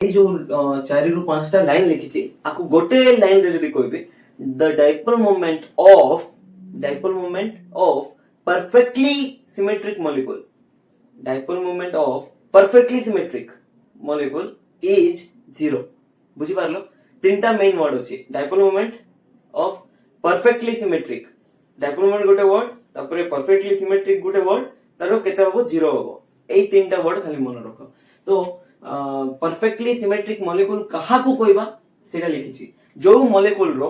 এই जो 4 रु 5 टा लाइन लिखिछि आकु गोटे लाइन रे जदी कहबे the dipole moment of perfectly symmetric molecule dipole moment of perfectly symmetric molecule is 0 बुझी पारलो तीनटा मेन वर्ड अछि dipole moment of perfectly symmetric dipole moment गोटे वर्ड तापरे परफेक्टली सिमेट्रिक गोटे वर्ड तारो केते होबो 0 होबो एई तीनटा वर्ड खाली मन रखो तो परफेक्टली सिमेट्रिक मॉलिक्यूल कहा को कहबा सेटा लिखिछि जो मॉलिक्यूल रो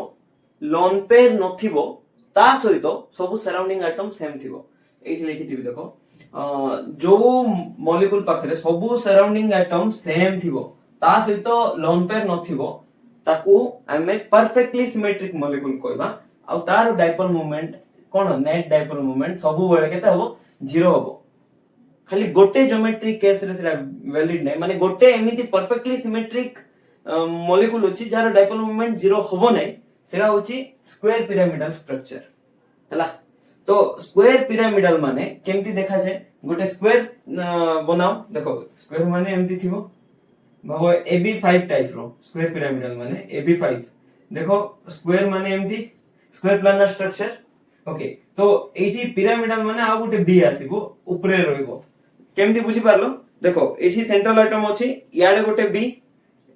लोन पेयर नथिबो ता सहित सब सराउंडिंग एटम सेम थिबो एठी लिखिथिबि देखो जो मॉलिक्यूल पाखरे सब सराउंडिंग एटम सेम थिबो ता सहित लोन पेयर नथिबो ताकू हमें परफेक्टली सिमेट्रिक मॉलिक्यूल कहबा आ तार डाइपोल मोमेंट कोन नेट डाइपोल मोमेंट सब बेले केते होबो 0 होबो खाली गोटे ज्योमेट्रिक केस रे सेटा वैलिड नै माने गोटे एमिति परफेक्टली सिमेट्रिक मॉलिक्यूल अछि जार डाइपोल मोमेंट 0 होबो नै सेटा होछि स्क्वायर पिरामिडल स्ट्रक्चर हला तो स्क्वायर पिरामिडल माने केमति देखा जाय गोटे स्क्वायर बनाओ देखो स्क्वायर माने एमिति थिबो भाबो AB5 टाइप रो स्क्वायर पिरामिडल माने AB5 देखो स्क्वायर माने एमिति स्क्वायर प्लानर स्ट्रक्चर ओके तो एठी पिरामिडल माने आ गोटे बी आसीबो ऊपरे रहइबो केमती बुझी पारलो देखो एठी सेंट्रल एटम अछि याडे गोटे बी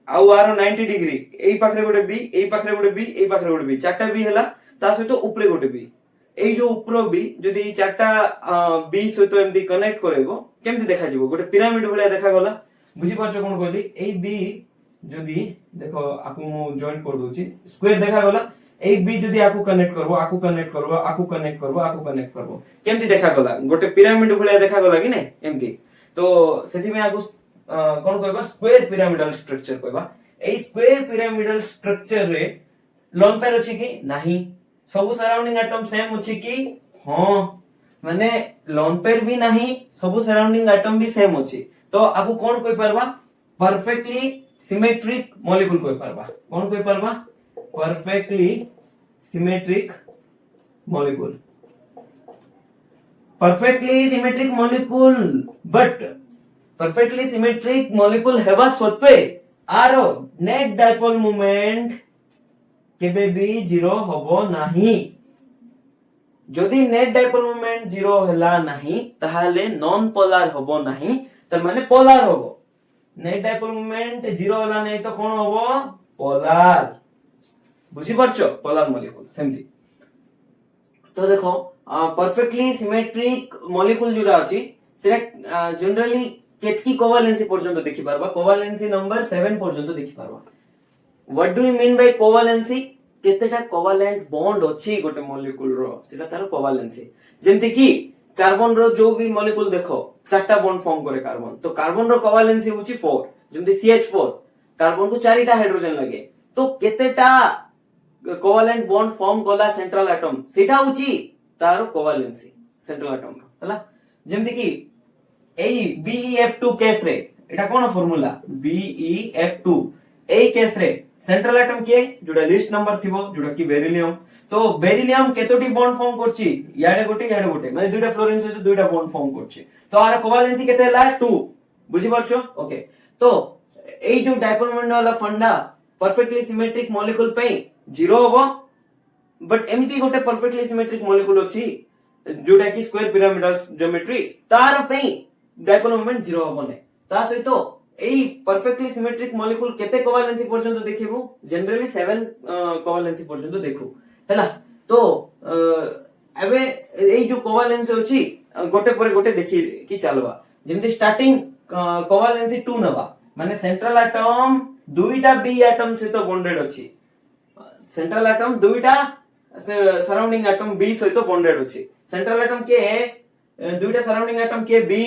आउ आरो 90 डिग्री एई पाखरे गोटे बी एई पाखरे गोटे बी एई पाखरे गोटे बी चारटा बी हला ता सहित ऊपरे गोटे बी एई जो ऊपर बी जदी ई चारटा बी सहित एमदी कनेक्ट करबो केमती देखा जिवो गोटे पिरामिड भलिया देखा गला बुझी पारछो कोन कहली एई बी जदी देखो आकु जॉइन कर दोची स्क्वायर देखा गला एई बी जदी आकु कनेक्ट करबो आकु कनेक्ट करबो आकु कनेक्ट करबो आकु कनेक्ट करबो केमती देखा गला गोटे पिरामिड भलिया देखा गला कि नै एमती तो सेति में आकु कोन कहबा स्क्वायर पिरामिडल स्ट्रक्चर कहबा एई स्क्वायर पिरामिडल स्ट्रक्चर रे लोन पेयर अछि कि नाही सब सराउंडिंग एटम सेम अछि कि हां माने लोन पेयर भी नाही सब सराउंडिंग एटम भी सेम अछि तो आकु कोन कहि परबा परफेक्टली सिमेट्रिक मॉलिक्यूल कहि परबा कोन कहि परबा perfectly symmetric molecule perfectly symmetric molecule but perfectly symmetric molecule हेबा सत्वे आरो नेट डाइपोल मोमेंट केबे भी 0 होबो नाही जदि नेट डाइपोल मोमेंट 0 हला नाही ताहाले नॉन पोलर होबो नाही त माने पोलर होबो नेट डाइपोल मोमेंट 0 हला नाही तो कोन होबो पोलर बुझी परछो पोलर मॉलिक्यूल सेमती तो देखो परफेक्टली सिमेट्रिक मॉलिक्यूल जोरा अछि सेटा जनरली केतकी कोवेलेंसी पर्यंत देखि परबा कोवेलेंसी नंबर 7 पर्यंत देखि परबा what do you mean by covalency केतेटा कोवेलेंट बॉन्ड अछि गोटे मॉलिक्यूल रो सेटा तार कोवेलेंसी जेमति कि कार्बन रो जो भी मॉलिक्यूल देखो चारटा बॉन्ड फॉर्म करे कार्बन तो कार्बन रो कोवेलेंसी होछि 4 जेमति CH4 कार्बन को चारिटा हाइड्रोजन लगे तो केतेटा कोवेलेंट बॉन्ड फॉर्म कला सेंट्रल एटम सेटा होछि तार कोवेलेंसी सेंट्रल एटम हला जेमति कि एई BeF2 केस रे एटा कोन फार्मूला BeF2 एई केस रे सेंट्रल एटम के जोडा लिस्ट नंबर थिबो जोडा कि बेरिलियम तो बेरिलियम केतोटी बॉन्ड फॉर्म करछि याडे गोटे माने दुइटा फ्लोरीन से दुइटा बॉन्ड फॉर्म करछि तो आर कोवेलेंसी केते हला 2 बुझि परछो ओके तो एई जो डाइपोल मोमेंट वाला फंडा परफेक्टली सिमेट्रिक मॉलिक्यूल पे 0 होबो बट एमिति गोटे परफेक्टली सिमेट्रिक मॉलिक्यूल अछि जोटा कि स्क्वायर पिरामिडल ज्योमेट्री तार पे डाइपोल मोमेंट 0 होबो नै ता सहितो एई परफेक्टली सिमेट्रिक मॉलिक्यूल केते कोवेलेंसी पर्यंत देखिबो जनरली 7 कोवेलेंसी पर्यंत देखु हैला तो एबे एई जो कोवेलेंसी अछि गोटे पर गोटे देखि कि चलबा जेमति स्टार्टिंग कोवेलेंसी 2 नबा माने सेंट्रल एटम दुईटा बी एटम से तो बॉन्डेड अछि सेंट्रल एटम दुईटा सराउंडिंग एटम बी सहित बॉन्डेड अछि सेंट्रल एटम के दुईटा सराउंडिंग एटम के बी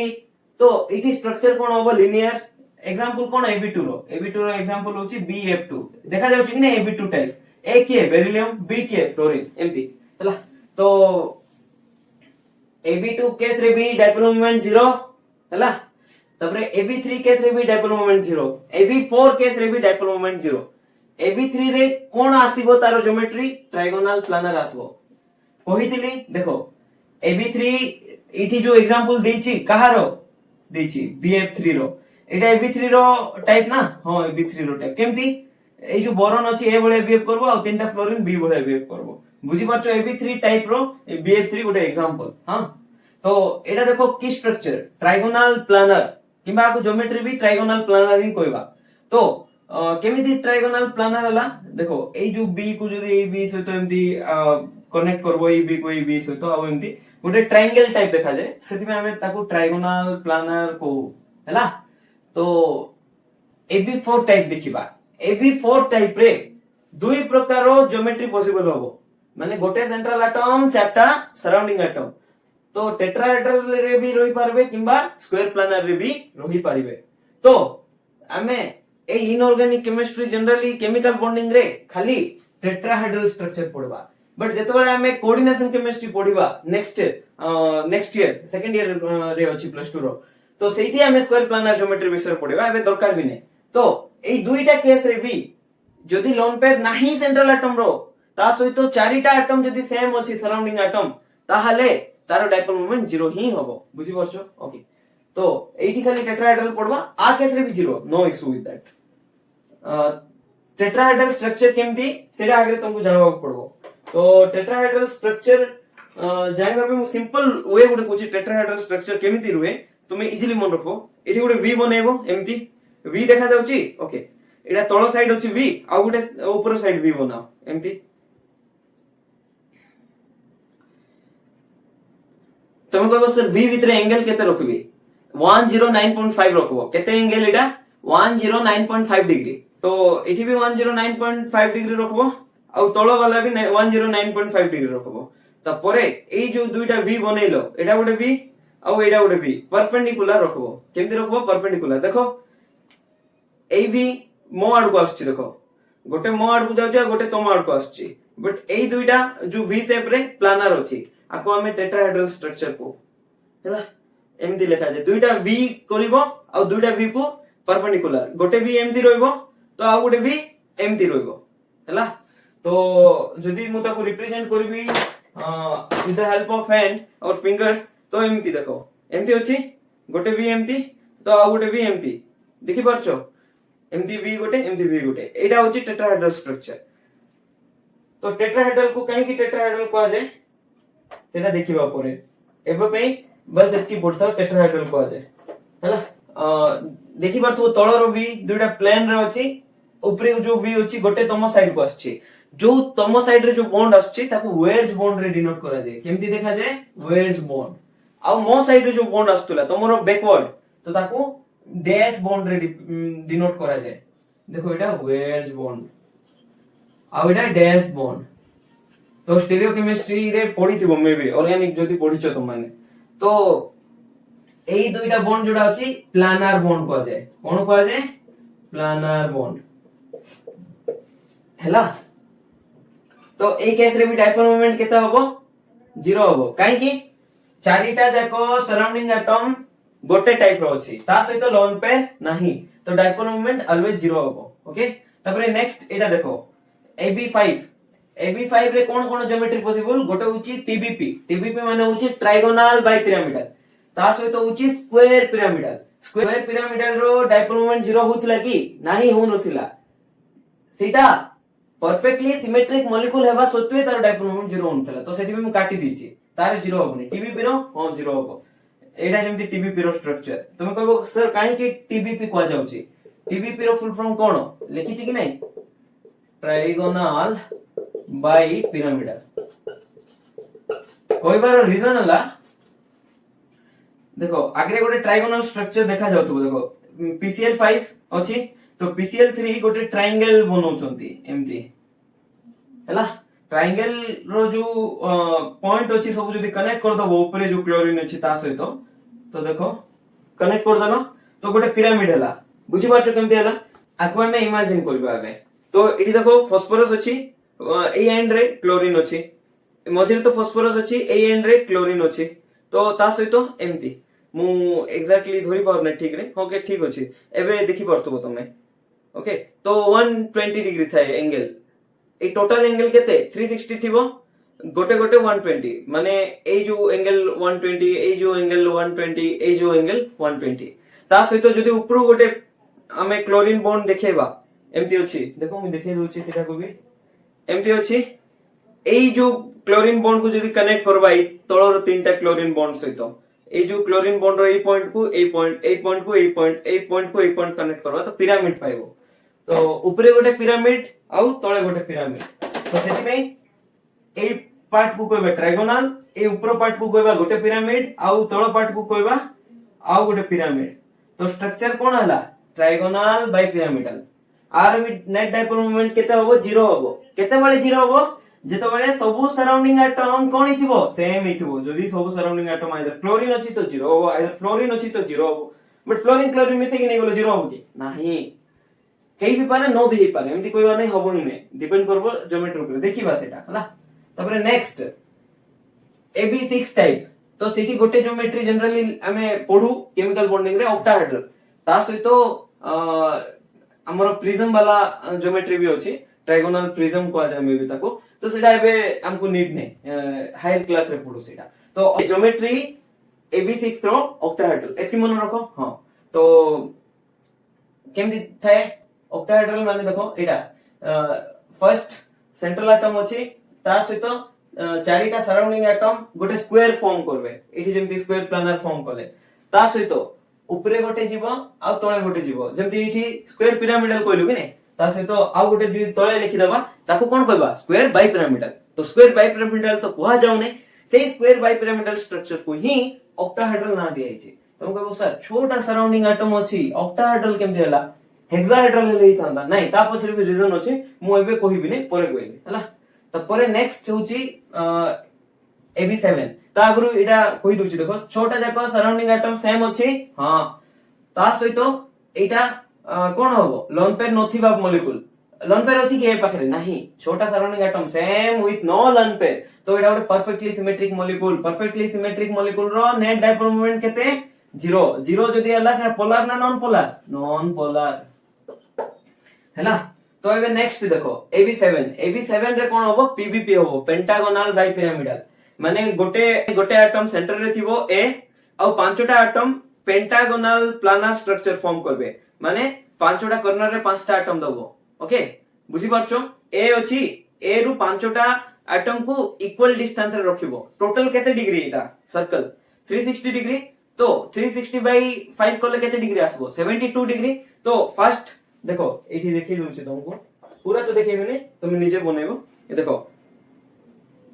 तो इति स्ट्रक्चर कोन होबो लीनियर एग्जांपल कोन AB2 रो एग्जांपल होची BF2 देखा जाउची कि नै AB2 टाइप ए के बेरिलियम बी के फ्लोरीन एम्ति हला तो AB2 केस रे भी डाइपोल मोमेंट 0 हला तबरे AB3 केस रे भी डाइपोल मोमेंट 0 AB4 केस रे भी डाइपोल मोमेंट 0 AB3 रे कोन आसीबो तारो ज्योमेट्री ट्रायगोनल प्लानर आसीबो कहितली देखो AB3 इठी जो एग्जांपल देछि कहारो देछि BF3 रो এটা AB3 रो टाइप ना हां AB3 रो टाइप केमती এই যে বোরন আছে এ ভলিয়া বিহেভ করবো আর তিনটা ফ্লোরিন বি ভলিয়া বিহেভ করবো বুঝি পারছো AB3 টাইপ रो BF3 গোটে एग्जांपल हां तो এটা দেখো কি স্ট্রাকচার ট্রাইগোনাল প্লানার কিংবা আকু জিওমেট্রি भी ট্রাইগোনাল প্লানার হি কইবা তো কেমিতি ট্রাইগোনাল প্লানার হলা দেখো এই যে বি কু যদি এই বি সହିତ এমতি कनेक्ट करबो এই বি কো এই বি সହିତ আর এমতি গোটে ट्रायंगल टाइप देखा जाए सेति में हमें ताकू ट्राइगोनल प्लानर को हैला तो AB4 टाइप देखिबा AB4 टाइप रे दुई प्रकार ज्योमेट्री पॉसिबल होबो माने गोटे सेंट्रल एटम चारटा सराउंडिंग एटम तो टेट्राहेड्रल रे भी रही पारबे किंबा स्क्वायर प्लानर रे भी रही पारिबे तो हमें ए inorganic chemistry generally chemical bonding रे खाली टेट्राहेड्रल स्ट्रक्चर पढबा बट जेतबेले हमें कोऑर्डिनेशन केमिस्ट्री पढिबा नेक्स्ट ईयर सेकंड ईयर रे अछि प्लस 2 रो तो सेठी हमें स्क्वायर प्लानर ज्योमेट्री विषय पढिबा एबे दरकार भी नै तो एई दुईटा केस रे भी जदि लोन पेयर नाही सेंट्रल एटम रो ता सहित चारिटा एटम जदि सेम अछि सराउंडिंग एटम ताहाले तारो डायपोल मोमेंट जीरो ही होबो बुझि परछो ओके तो एठी खाली टेट्राहेड्रल पढबा आ केस रे भी zero no issue with that tetrahedral structure केमती सेटा आगे तुमको जानबा पड़बो तो टेट्राहेड्रल स्ट्रक्चर जानबा पे सिंपल वे गुटे कुछ टेट्राहेड्रल स्ट्रक्चर केमिति रुए तुमे इजीली मन रखो एठी गुटे V बनेबो एमती V देखा जाउची ओके एटा तळो साइड अछि V आ गुटे ऊपर साइड V बनाओ एमती तुम कहबो सर V भीतर एंगल केते रखबी 109.5 रखबो केते एंगल एटा 109.5 डिग्री तो एठी भी 109.5 डिग्री रखबो आ तळो वाला भी 109.5 डिग्री रखबो तापरे एई जो दुईटा V बनेइलो एटा गुटे V आ एटा गुटे V परपेंडिकुलर रखबो केमति रखबो परपेंडिकुलर देखो एई V मो आड़ को आछी देखो गोटे मो आड़ को जाउची आ गोटे तम आड़ को आछी बट एई दुईटा जो V शेप रे प्लानर अछि आको हमें टेट्राहेड्रल स्ट्रक्चर को हैला एमदी लिखा जाय दुईटा V करिवो आ दुईटा V को परपेंडिकुलर गोटे V एमदी रहइबो तो आ गोटे V एमदी रहइबो हैला तो जदि मु ताको रिप्रेजेंट करबी with the help of hand और फिंगर्स तो एमती देखो एमती अछि गोटे V एमती तो आ गोटे V एमती देखि परछो एमती V गोटे एमती V गोटे एटा होछि टेट्राहेड्रल स्ट्रक्चर तो टेट्राहेड्रल को काहे कि टेट्राहेड्रल को जाय सेटा देखिबा परे एबे पे बस एतकी पड़ता टेट्राहेड्रल को जाय हैला देखि परथु तळरो V दुईटा प्लेन रे अछि ऊपरे जो V अछि गोटे तम साइड को आछि जो तम साइड रे जो बॉन्ड आछि ताको वेज बॉन्ड रे डिनोट करा जाय केमति देखा जाय वेज बॉन्ड आ मो साइड रे जो बॉन्ड आस्तुला तमरो बैकवर्ड तो ताको डैश बॉन्ड रे डिनोट करा जाय देखो एटा वेज बॉन्ड आ एटा डैश बॉन्ड तो स्टीरियोकेमिस्ट्री रे पढिथिबो मे बी ऑर्गेनिक जदि पढिछो तुम माने तो एई दुईटा बॉन्ड जोडा अछि प्लानर बॉन्ड को जाय कोन को जाय प्लानर बॉन्ड हैला तो ए केस रे भी डायपोल मोमेंट केता होबो जीरो होबो काहे कि चारिटा जाको सराउंडिंग एटम गोटे टाइप रो अछि ता सहित लोन पे नाही तो डायपोल मोमेंट ऑलवेज जीरो होबो ओके तबरे नेक्स्ट एटा देखो AB5 रे कोन ज्योमेट्री पॉसिबल गोटे होची TBP माने होची ट्रायगोनल बाय पिरामिडल ता सहित होची स्क्वायर पिरामिडल रो डायपोल मोमेंट जीरो होतला कि नाही हो नथिला सेटा परफेक्टली सिमेट्रिक मॉलिक्यूल हेबा सत्वे तार डायपोल मोमेंट जीरो होनथला तो सेति में काटी दीची तार जीरो होबनी TBP रो हां जीरो होबो एटा जेमति TBP रो स्ट्रक्चर तुम कहबो सर काहे कि TBP को जाउची TBP रो फुल फॉर्म कोन लिखि छि कि नै ट्रायगोनल बाय पिरामिडल कोइबार रीजन हला देखो आगे गोटे ट्रायगोनल स्ट्रक्चर देखा जाउतबो देखो PCl5 अछि तो PCl3 गोटे ट्रायंगल बनौचंती एमती हैला ट्रायंगल रो जो पॉइंट अछि सब जदी कनेक्ट कर दबो ऊपर जो क्लोरीन अछि ता सहित तो देखो कनेक्ट कर दनो तो गोटे पिरामिड हला बुझि पाछो केमती हला आको हमें इमेजिन करबा आबे तो एठी देखो फास्फोरस अछि ए एंड रे क्लोरीन अछि मझिर तो फास्फोरस अछि ए एंड रे क्लोरीन अछि तो ता सहित एमती मु एग्जैक्टली धरि पारने ठीक रे ओके ठीक अछि एबे देखि परतबो तमे ओके तो 120 डिग्री थाए एंगल ए टोटल एंगल केते 360 थिबो गोटे गोटे 120 माने ए जो एंगल 120 ए जो एंगल 120 ए जो एंगल 120 ता सहित जदी ऊपर गोटे हमें क्लोरीन बॉन्ड देखेबा एमती अछि देखो मैं देखे दोछि सेटा को भी एमती अछि एई जो क्लोरीन बॉन्ड को जदी कनेक्ट करबा ई तळर तीनटा क्लोरीन बॉन्ड सहित ए जो क्लोरीन बॉन्ड रो ए पॉइंट को ए पॉइंट को ए पॉइंट कनेक्ट करबा तो पिरामिड पाइबो तो ऊपरे गोटे पिरामिड आउ तळे गोटे पिरामिड तो सेति में ए पार्ट को कहबा ट्रायगोनल ए ऊपर पार्ट को कहबा गोटे पिरामिड आउ तळ पार्ट को कहबा आउ गोटे पिरामिड तो स्ट्रक्चर कोन हला ट्रायगोनल बाय पिरामिडल आर नेट डायपोल मोमेंट केते होबो 0 होबो केते बळे 0 होबो जेतो बळे सब सराउंडिंग एटम कोन हिथिबो सेम हिथिबो जदी सब सराउंडिंग एटम आइदर क्लोरीन अछि तो 0 होबो आइदर फ्लोरीन अछि तो 0 होबो बट फ्लोरीन मिसे कि नै गेलो 0 होबो कि नाही हेई भी पारे नो भी हेई पारे एमति कोइबा नै होबो हि नै डिपेंड करबो ज्योमेट्री ऊपर देखिबा सेटा हला तबरे नेक्स्ट AB6 टाइप तो सिटी गोटे ज्योमेट्री जनरली हमें पढू केमिकल बॉन्डिंग रे ऑक्टाहेड्रल ता सहित हमर प्रिज्म वाला ज्योमेट्री भी अछि ट्रायगोनल प्रिज्म को आजा मे भी ताको तो सेटा एबे हमको नीड नै हायर क्लास रे पढू सेटा तो ज्योमेट्री AB6 रो ऑक्टाहेड्रल एति मन रखो हां तो केमति थाए ऑक्टाहेड्रल माने देखो एटा फर्स्ट सेंट्रल एटम अछि ता सहित चारिटा सराउंडिंग एटम गोटे स्क्वायर फॉर्म करबे एठी जेमति स्क्वायर प्लानर फॉर्म करले ता सहित ऊपरे गोटे जीवो आ तळे गोटे जीवो जेमति एठी स्क्वायर पिरामिडल कहलु कि नै ता सहित आ गोटे जि तळे लिखि देबा ताको कोन कहबा स्क्वायर बाय पिरामिडल तो स्क्वायर बाय पिरामिडल तो कुहा जाउ नै सेही स्क्वायर बाय पिरामिडल स्ट्रक्चर को ही ऑक्टाहेड्रल ना दिया छै तुम कहबो सर छोटा सराउंडिंग एटम अछि ऑक्टाहेड्रल केमति हला हेक्साहेड्रल ले थांदा नै ता पछरे भी रीजन अछि मु एबे कहिबि नै परे कहबि हला तपरे नेक्स्ट होची AB7 ता आगरु एटा कहि दोची देखो छोटा जाको सराउंडिंग एटम सेम अछि हां ता सहित एटा कोन होबो लोन पेयर नथिबा मॉलिक्यूल लोन पेयर अछि के पाखरे नाही छोटा surrounding atom same with no lone pair तो एटा गोटे परफेक्टली सिमेट्रिक मॉलिक्यूल रो नेट डायपोल मोमेंट केते 0 जदी हला से पोलर ना नॉन पोलर हैला तो एबे नेक्स्ट देखो AB7 रे कोन होबो PBP होबो पेंटागोनल बाय पिरामिडल माने गोटे एटम सेंटर रे थिबो A और पांचटा atom pentagonal planar structure form करबे माने पांचटा कॉर्नर रे पांचटा एटम दबो ओके बुझी पारछो A अछि A रु पांचटा एटम को इक्वल डिस्टेंस रे रखिबो टोटल केते डिग्री एटा सर्कल 360 डिग्री तो 360 बाय 5 कोले केते डिग्री आसबो 72 डिग्री तो फर्स्ट देखो एठी देखि दोछि तुमको पूरा तो देखेबे नै तुम निजे बनेबो ए देखो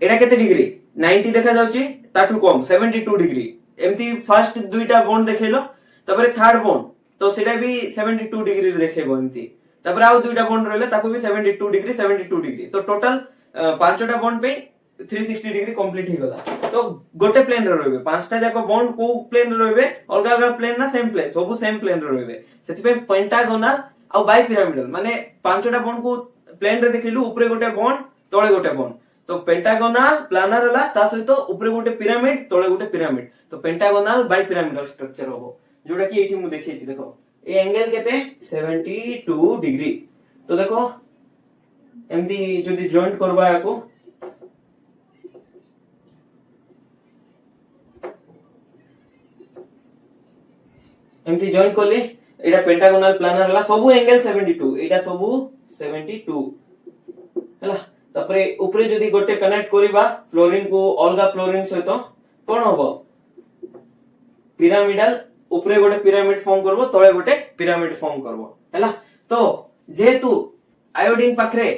एटा केते डिग्री 90 देखा जाउची ताठू कम 72 डिग्री एमती फर्स्ट दुईटा बॉन्ड देखेलो तबरे थर्ड बॉन्ड तो सेटा भी 72 डिग्री रे देखेबो एमती तबरे आउ दुईटा बॉन्ड रहले ताको भी 72 डिग्री तो टोटल पांचटा बॉन्ड पे 360 डिग्री कंप्लीट ही गला तो गोटे प्लेन रे रहबे पांचटा जाको बॉन्ड को प्लेन रे रहबे अलग अलग प्लेन ना सेम प्लेन सबु सेम प्लेन रे रहबे सेति पे पेंटागोनल आ बाय पिरामिडल माने पांचटा बॉन्ड को प्लेन रे देखिलु ऊपरे गोटे बॉन्ड तळे गोटे बॉन्ड तो पेंटागोनल प्लानर हला ता सहित ऊपरे गोटे पिरामिड तळे गोटे पिरामिड तो पेंटागोनल बाय पिरामिडल स्ट्रक्चर होबो जोटा कि एठी मु देखैछि देखो ए एंगल केते 72 डिग्री तो देखो एमदी जदी जॉइंट करबा याको एमती जॉइंट करले एटा पेंटागोनल प्लानर हला सबु एंगल 72 एटा सबु 72 हला तपरे ऊपरे जदी गोटे कनेक्ट करिबा फ्लोरीन को अलगा फ्लोरीन सहित कोन होबो पिरामिडल ऊपरे गोटे पिरामिड फॉर्म करबो तळे गोटे पिरामिड फॉर्म करबो हला तो जेतु आयोडीन पाखरे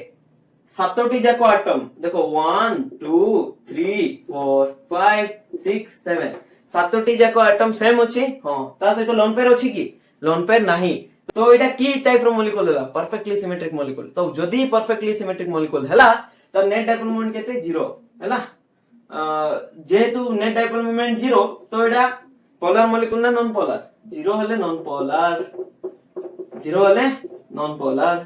सातोटी जाको एटम देखो 1 2 3 4 5 6 7 सातोटी जाको एटम सेम अछि हां ता सहित लोन पेयर अछि की लोन पेयर नाही तो एटा की टाइप रो मॉलिक्यूल हला परफेक्टली सिमेट्रिक मॉलिक्यूल तो जदी परफेक्टली सिमेट्रिक मॉलिक्यूल हला तो नेट डायपोल मोमेंट केते 0 हला जेहेतु नेट डायपोल मोमेंट 0 तो एटा पोलर मॉलिक्यूल ना नॉन पोलर 0 हले नॉन पोलर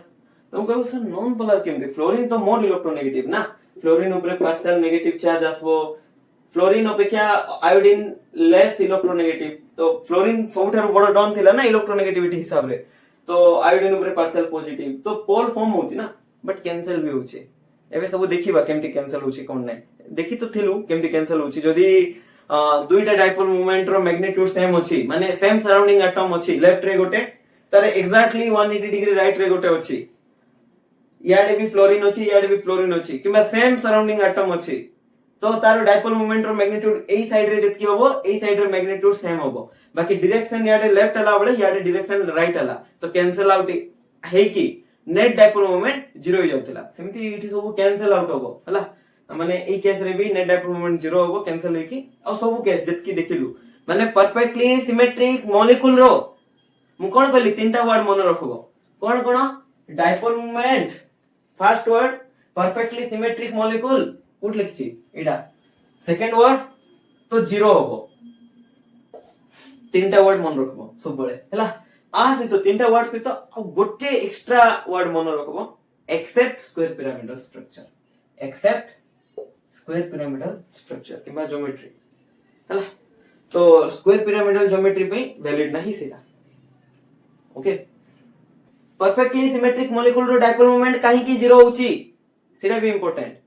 तुम कहबो सर नॉन पोलर केमते फ्लोरीन तो मोर इलेक्ट्रोनेगेटिव ना फ्लोरीन ऊपर पार्शियल नेगेटिव चार्ज आसबो फ्लोरीन अपेक्षा आयोडीन लेस इलेक्ट्रोनेगेटिव तो फ्लोरीन सबठार बड़ डन थिला ना इलेक्ट्रोनेगेटिविटी हिसाब रे तो आयोडीन ऊपर पार्शियल पॉजिटिव तो पोल फॉर्म होची ना बट कैंसिल भी होची एबे सब देखिबा केमती कैंसिल होची कोन नै देखि तो थिलु केमती कैंसिल होची जदी दुईटा डायपोल मोमेंट रो मैग्नीट्यूड सेम अछि माने सेम सराउंडिंग एटम अछि लेफ्ट रे गोटे तार एक्जाक्टली 180 डिग्री राइट रे गोटे अछि याडे भी फ्लोरीन अछि याडे भी फ्लोरीन अछि किबा सेम सराउंडिंग एटम अछि तो तार डायपोल मोमेंट रो मैग्नीट्यूड एई साइड रे जतकी होबो एई साइड रे मैग्नीट्यूड सेम होबो बाकी डायरेक्शन याडे लेफ्ट हला बळे याडे डायरेक्शन राइट हला तो कैंसिल आउट हे की नेट डायपोल मोमेंट जीरो ही जाउतला सेमति इठी सब कैंसिल आउट होबो हला माने ए केस रे भी नेट डायपोल मोमेंट जीरो होबो कैंसिल हे की आ सब केस जतकी देखिलु माने परफेक्टली सिमेट्रिक मॉलिक्यूल रो मु कोन कहली तीनटा वर्ड मन रखबो कोन कोन dipole moment first word perfectly symmetric molecule कुट लिखछि एडा सेकंड वर्ड तो जीरो होबो तीनटा वर्ड मन रखबो सब बळे हला आ से तो तीनटा वर्ड से तो गोटे एक्स्ट्रा वर्ड मन रखबो except square pyramidal structure except square pyramidal structure किबा ज्योमेट्री हला तो स्क्वायर पिरामिडल ज्योमेट्री पे वैलिड नहीं सेला ओके परफेक्टली सिमेट्रिक मॉलिक्यूल रो डायपोल मोमेंट काहे की जीरो होची सेटा भी इंपोर्टेंट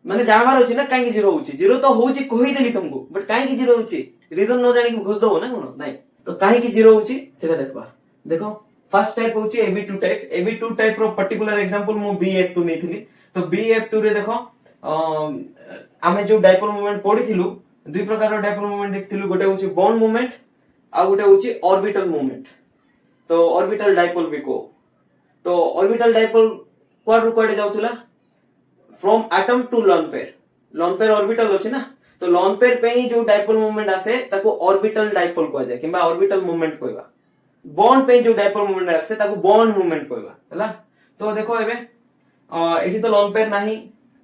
माने जानबार होची ना काहे की जीरो होची जीरो तो होची कहि देली तुमको बट काहे की जीरो होची रीजन न जानि के घुस दबो ना कोन नाही तो काहे की जीरो होची सेटा देखबा देखो फर्स्ट टाइप होची AB2 टाइप रो पर्टिकुलर एग्जांपल मु BF2 नेथिली तो BF2 रे देखो आमे जो डायपोल मोमेंट पढिथिलु दुई प्रकार रो डायपोल मोमेंट देखथिलु गोटे होची बॉन्ड मोमेंट आ गोटे होची ऑर्बिटल मोमेंट तो ऑर्बिटल डायपोल भी को तो ऑर्बिटल डायपोल क्वाड रो क्वाड जाउतला from atom to lone pair orbital अछि ना तो लोन पेयर पे ही जो डायपोल मोमेंट आसे ताको ऑर्बिटल डायपोल को जाय किबा ऑर्बिटल मोमेंट कहबा बॉन्ड पे जो डायपोल मोमेंट आसे ताको बॉन्ड मोमेंट कहबा हला तो देखो एबे एठी तो लोन पेयर नाही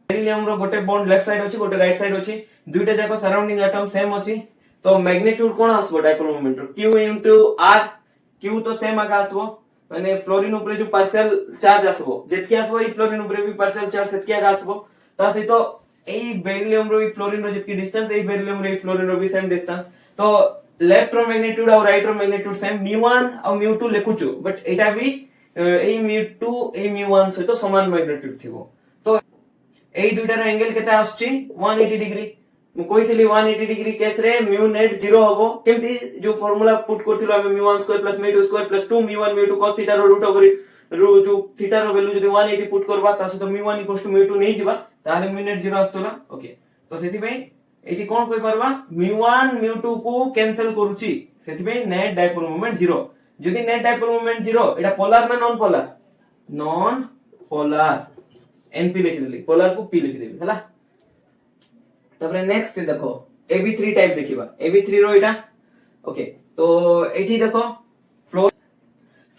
बेरिलियम रो गोटे बॉन्ड लेफ्ट साइड अछि गोटे राइट साइड अछि दुईटा जाको सराउंडिंग एटम सेम अछि तो मैग्नीट्यूड कोन आसबो डायपोल मोमेंट रो q * r q तो सेम आका आसबो माने फ्लोरीन ऊपर जो पार्शियल चार्ज आसबो जेतकी आसबो ई फ्लोरीन ऊपर भी पार्शियल चार्ज सेतकी आका आसबो ता सही तो एई बेरिलियम रो ई फ्लोरीन रो जेतकी डिस्टेंस एई बेरिलियम रो ई फ्लोरीन रो भी सेम डिस्टेंस तो लेफ्ट रो मैग्नीट्यूड और राइट रो मैग्नीट्यूड सेम μ1 और μ2 लिखुछु बट एटा भी एई μ2 एई μ1 सहित समान मैग्नीट्यूड थिबो तो एई दुइटा रो एंगल केते आछी 180 डिग्री मु कहितली 180 डिग्री केस रे म्यू नेट 0 होबो केमती जो फार्मूला पुट करथिलो हम μ1² + μ2² + 2 μ1 μ2 cos theta rho root over रो जो थीटा रो वैल्यू जदी 180 पुट करबा तासे तो μ1 = μ2 नै जिबा ताले म्यू नेट 0 आस्तोला ओके तो सेति पई एटी कोन कहि परबा μ1 μ2 को कैंसिल करूची सेति पई नेट डायपोल मोमेंट 0 जदी नेट डायपोल मोमेंट 0 एटा पोलर ना नॉन पोलर np लिखि देली पोलर को p लिखि देबी हला तबरे नेक्स्ट देखो AB3 टाइप देखिबा AB3 रो एटा ओके तो एठी देखो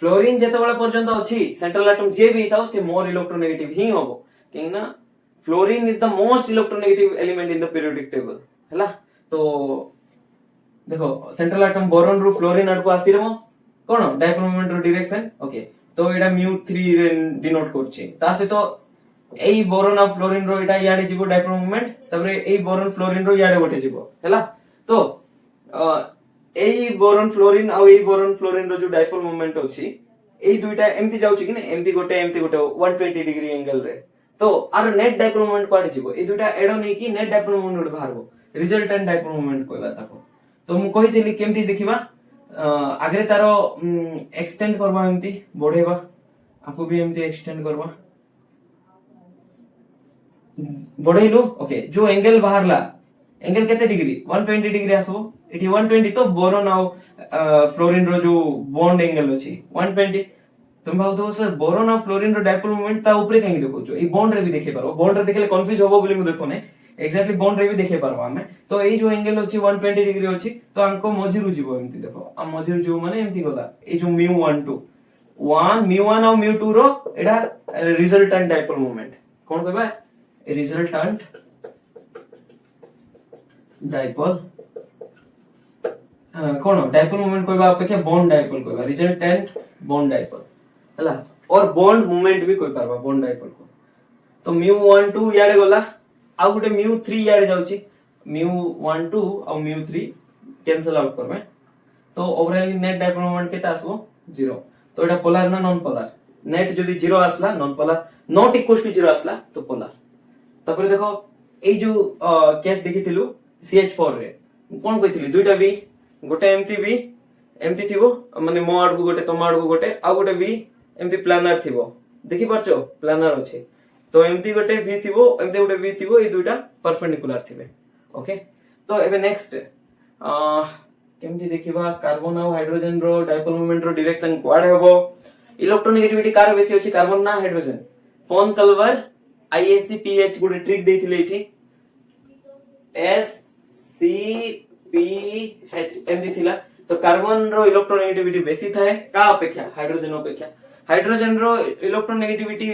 फ्लोरीन जेतबेला पर्यंत अछि सेंट्रल एटम जे भी थाउ से मोर इलेक्ट्रोनेगेटिव ही होबो केना fluorine is the most electronegative element in the periodic table हला तो देखो सेंट्रल एटम बोरोन रो फ्लोरीन आड को आसीरमो कोन डायपोल मोमेंट रो डायरेक्शन ओके तो एटा μ3 रे डिनोट करछि ता से तो एई बोरोन ऑफ फ्लोरीन रो एटा याडे जीवो डायपोल मोमेंट तबरे एई बोरोन फ्लोरीन रो याडे गोटे जीवो हला तो एई बोरोन फ्लोरीन आ एई बोरोन फ्लोरीन रो जो डायपोल मोमेंट अछि एई दुइटा एम्ति जाउछि कि ने एम्ति गोटे 120 डिग्री एंगल रे तो आर नेट डायपोल मोमेंट कोडे जीवो ए दुइटा एडो नै कि नेट डायपोल मोमेंट बाहरबो रिजल्टेंट डायपोल मोमेंट कहबा ताको तो मु कहितली केम्ति देखिबा आगरे तारो एक्सटेंड करबा एम्ति बढ़ेबा आपको भी एम्ति एक्सटेंड करबा बढ़ेलु ओके जो एंगल बाहरला एंगल केते डिग्री 120 डिग्री आसबो एठी 120 तो बोरोन आ फ्लोरीन रो जो बॉन्ड एंगल अछि 120 तुम भाउ सर बोरोन आ फ्लोरीन रो डायपोल मोमेंट ता ऊपर कहीं देखो जो ए बॉन्ड रे भी देखे पारो बॉन्ड रे देखले कंफ्यूज होबो बोली मु देखो ने एक्जेक्टली बॉन्ड रे भी देखे पारो हमें तो ए जो एंगल अछि 120 डिग्री अछि तो हमको मझिरु जीवो एम्ति देखो आ मझिरु जीवो माने एम्ति गला ए जो μ1 और μ2 रो एडा रिजल्टेंट डायपोल मोमेंट कोन कहबा रिजल्टेंट डायपोल कोन डायपोल मोमेंट कहबा अपेक्षा बॉन्ड डायपोल कहबा रिजल्टेंट बॉन्ड डायपोल हला और बॉन्ड मोमेंट भी कहि परबा बॉन्ड डायपोल को तो μ12 याडे गला आ गुटे μ3 याडे जाउची μ12 और μ3 कैंसिल आउट करबे तो ओवरऑल नेट डायपोल मोमेंट केता आसबो 0 तो एटा पोलर ना नॉन पोलर नेट जदी 0 आसला non polar not equal to 0 आसला तो पोलर तपर देखो ए जो केस देखिथिलु CH4 रे कोन कहितली दुईटा V गोटे एमती थिबो माने मो आडू गोटे तम आडू गोटे आ गोटे V एमती प्लानर थिबो देखि परछो प्लानर अछि तो एमती गोटे V थिबो एमती गोटे V थिबो ए दुईटा परपेंडिकुलर थिबे ओके तो एबे नेक्स्ट केमती देखिबा कार्बन आ हाइड्रोजन रो डायपोल मोमेंट रो डायरेक्शन क्वाड हेबो इलेक्ट्रोनेगेटिविटी कार बेसी अछि कार्बन ना हाइड्रोजन फोन कलवर ISCPH गोटे ट्रिक देथिले इठी SCPH एमती थिला तो कार्बन रो इलेक्ट्रोनेगेटिविटी बेसी थाए का अपेक्षा हाइड्रोजन रो इलेक्ट्रोनेगेटिविटी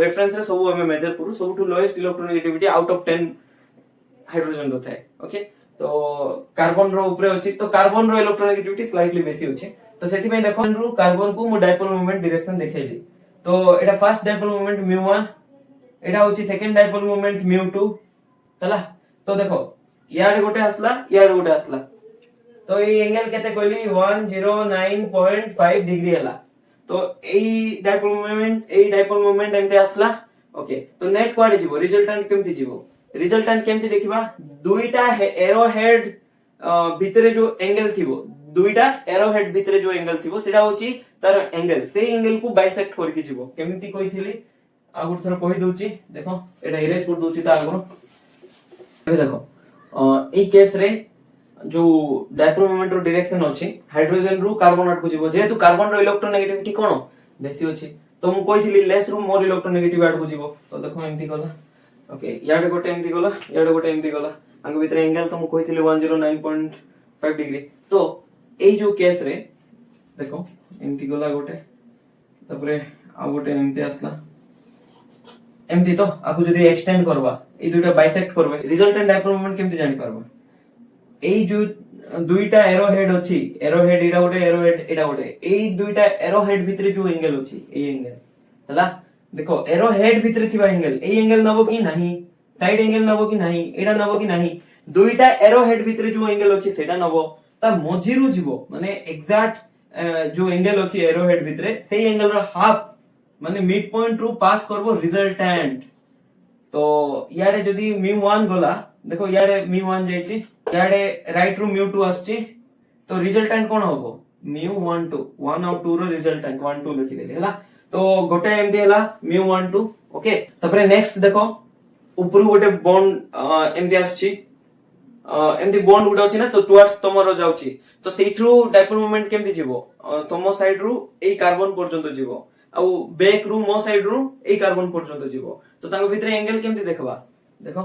रेफरेंस रे सब हमें मेजर करू सबटू lowest electronegativity out of 10 hydrogen रो थाए ओके तो कार्बन रो ऊपर अछि तो कार्बन रो इलेक्ट्रोनेगेटिविटी स्लाइटली बेसी अछि तो सेति में देखो रो कार्बन को मु डायपोल मोमेंट डायरेक्शन देखेली तो एटा फर्स्ट डायपोल मोमेंट μ1 एटा होछि सेकंड डायपोल मोमेंट μ2 हला तो देखो याड गोटे आसला तो ए एंगल केते कहली 109.5 डिग्री हला तो ए डायपोल मोमेंट एमते आसला ओके तो नेट क्वाड जीवो रिजल्टेंट केमती देखिबा दुईटा एरो हेड भितरे जो एंगल थिबो दुईटा एरो हेड भितरे जो एंगल थिबो सेटा होची तार एंगल से एंगल को बाइसेक्ट करके जीवो केमती कहिथिली आ गुड थोड़ा कहि दउची देखो एटा इरेज कर दउची ता आगरो ए देखो ए केस रे जो डायपोल मोमेंट रो डायरेक्शन अछि हाइड्रोजन रो कार्बन आट को जीवो जेहेतु कार्बन रो इलेक्ट्रोनेगेटिविटी कोन बेसी अछि तो मु कहिथिली लेस रो मोर इलेक्ट्रोनेगेटिव आट को जीवो तो देखो एमती गला ओके याड गोटे एमती गला अंग भितरे एंगल तो मु कहिथिली 109.5 डिग्री तो ए जो केस रे देखो एमती गला गोटे तबरे आ गोटे एमती आसला एमती तो आकु जदी एक्सटेंड करबा ए दुटा बाइसेक्ट करबे रिजल्टेंट डायपोल मोमेंट केमती जानि पारबा ए जो दुईटा एरो हेड अछि एरो हेड एटा गोटे ए दुईटा एरो हेड भितरे जो एंगल अछि ए एंगल हला देखो एरो हेड भितरे थिबा एंगल ए एंगल नबो कि नाही साइड एंगल नबो कि नाही एटा नबो कि नाही दुईटा एरो हेड भितरे जो एंगल अछि सेटा नबो ता मझिरु जीवो माने एग्जैक्ट जो एंगल अछि एरो हेड भितरे सेही एंगल रो हाफ माने मिड पॉइंट रू पास करबो रिजल्टेंट तो याडे जदी μ1 गला देखो याडे μ1 जायछि याडे राइट रू μ2 आछछि तो रिजल्टेंट कोन होबो μ12 1 और 2 रो रिजल्टेंट 1 2 लिखि देले हला तो गोटे एमती हला μ12 ओके तपरे नेक्स्ट देखो ऊपर गोटे बॉन्ड एमती आछछि एमती बॉन्ड गुडा अछि ना तो टुवर्ड्स तमरो जाउछि तो सेइथ्रु डायपोल मोमेंट केमती जीवो तमो साइड रू ए कार्बन पर्यंत जीवो आ बैक रू मो साइड रू ए कार्बन पर्यंत जीवो तो तांको भितरे एंगल केमती देखबा देखो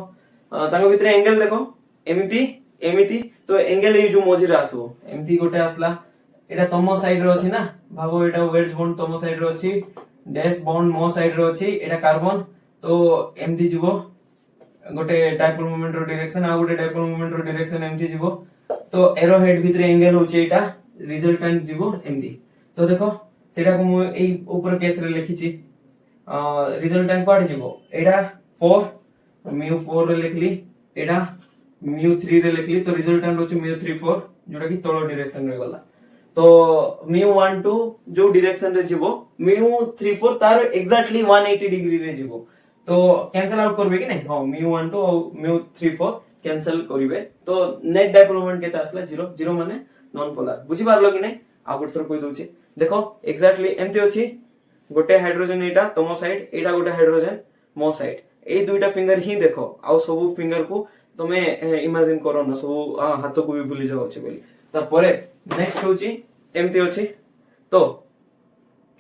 तांको भितरे एंगल देखो एमिति तो एंगल ए जो मझिरा आसबो एमती गोटे आसला एटा तमो साइड रो अछि ना भागो एटा वेड्ज बॉन्ड तमो साइड रो अछि डैश बॉन्ड मो साइड रो अछि एटा कार्बन तो एमती जीवो गोटे डायपोल मोमेंट रो डायरेक्शन आ गोटे डायपोल मोमेंट रो डायरेक्शन एमती जीवो तो एरो हेड भितरे एंगल होछि एटा रिजल्टेंट जीवो एमती तो देखो सेटा को मु एई ऊपर केस रे लिखिछि रिजल्टेंट क्वाड जीवो एटा 4 μ4 रे लिखली एटा μ3 रे लिखली तो रिजल्टेंट होछि μ34 जोटा कि तळो डायरेक्शन रे गला तो μ12 जो डायरेक्शन रे जीवो μ34 तार एग्जैक्टली 180 डिग्री रे जीवो तो कैंसिल आउट करबे कि नै हां μ12 और μ34 कैंसिल करिवे तो नेट डायपोल मोमेंट केता आसला 0 0 माने नॉन पोलर बुझी पारलो कि नै आ गुड थर कोइ दोछि देखो एग्जैक्टली एमती अछि गोटे हाइड्रोजन एटा तमो साइड एटा गोटे हाइड्रोजन मो साइड ए दुईटा फिंगर ही देखो आ सब फिंगर को तमे इमेजिन करो न सब हाथ को भी भूली जाओ अछि बोली तारपरे नेक्स्ट होछि एमती अछि तो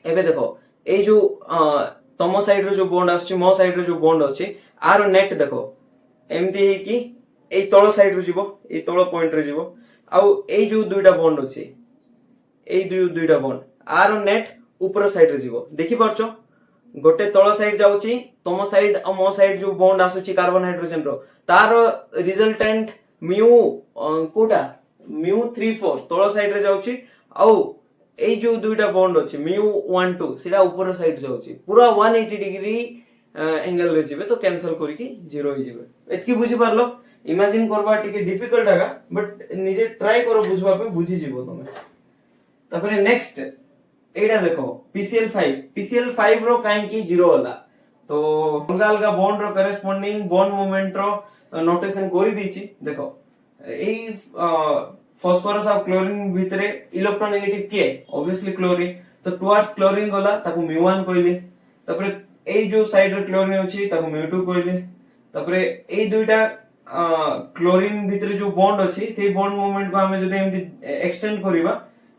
एबे देखो ए जो तमो साइड रो जो बॉन्ड आछि मो साइड रो जो बॉन्ड अछि आरो नेट देखो एमती हे कि ए तळो साइड रो जीवो ए तळो पॉइंट रे जीवो आ ए जो दुईटा बॉन्ड अछि ए दुईटा बॉन्ड आरो नेट ऊपर साइड रे जीवो देखि परछो गोटे तळो साइड जाउची तमो साइड आ मो साइड जो बॉन्ड आसुची कार्बन हाइड्रोजन रो तार रिजल्टेंट म्यू कोटा μ34 तळो साइड रे जाउची आ ए जो दुईटा बॉन्ड अछि μ12 सेटा ऊपर साइड जाउची पूरा 180 डिग्री एंगल रे जिवे तो कैंसिल करी कि 0 ही जिवे एतकी बुझी पारलो इमेजिन करबा टिके डिफिकल्ट आगा बट निजे ट्राई करो बुझबा पे बुझी जिवो तमे तापरे नेक्स्ट एटा देखो PCl5 रो काहे कि 0 होला तो अलगा अलगा बॉन्ड रो करेस्पोंडिंग बॉन्ड मोमेंट रो नोटेशन करि दिछि देखो এই ফসফরস আর ক্লোরিন ভিতরে ইলেকট্রোনেগেটিভ কিଏ obviously ক্লোরিন তো টুয়ার্ডস ক্লোরিন গলা তাকু mu1 কইলে তারপরে এই যে সাইড রে ক্লোরিন ଅଛି তাকু mu2 কইলে তারপরে এই দুইটা ক্লোরিন ভিতরে যে বন্ড ଅଛି সেই বন্ড মুভমেন্ট को ଆମେ যদি এমতি এক্সটেন্ড করিবা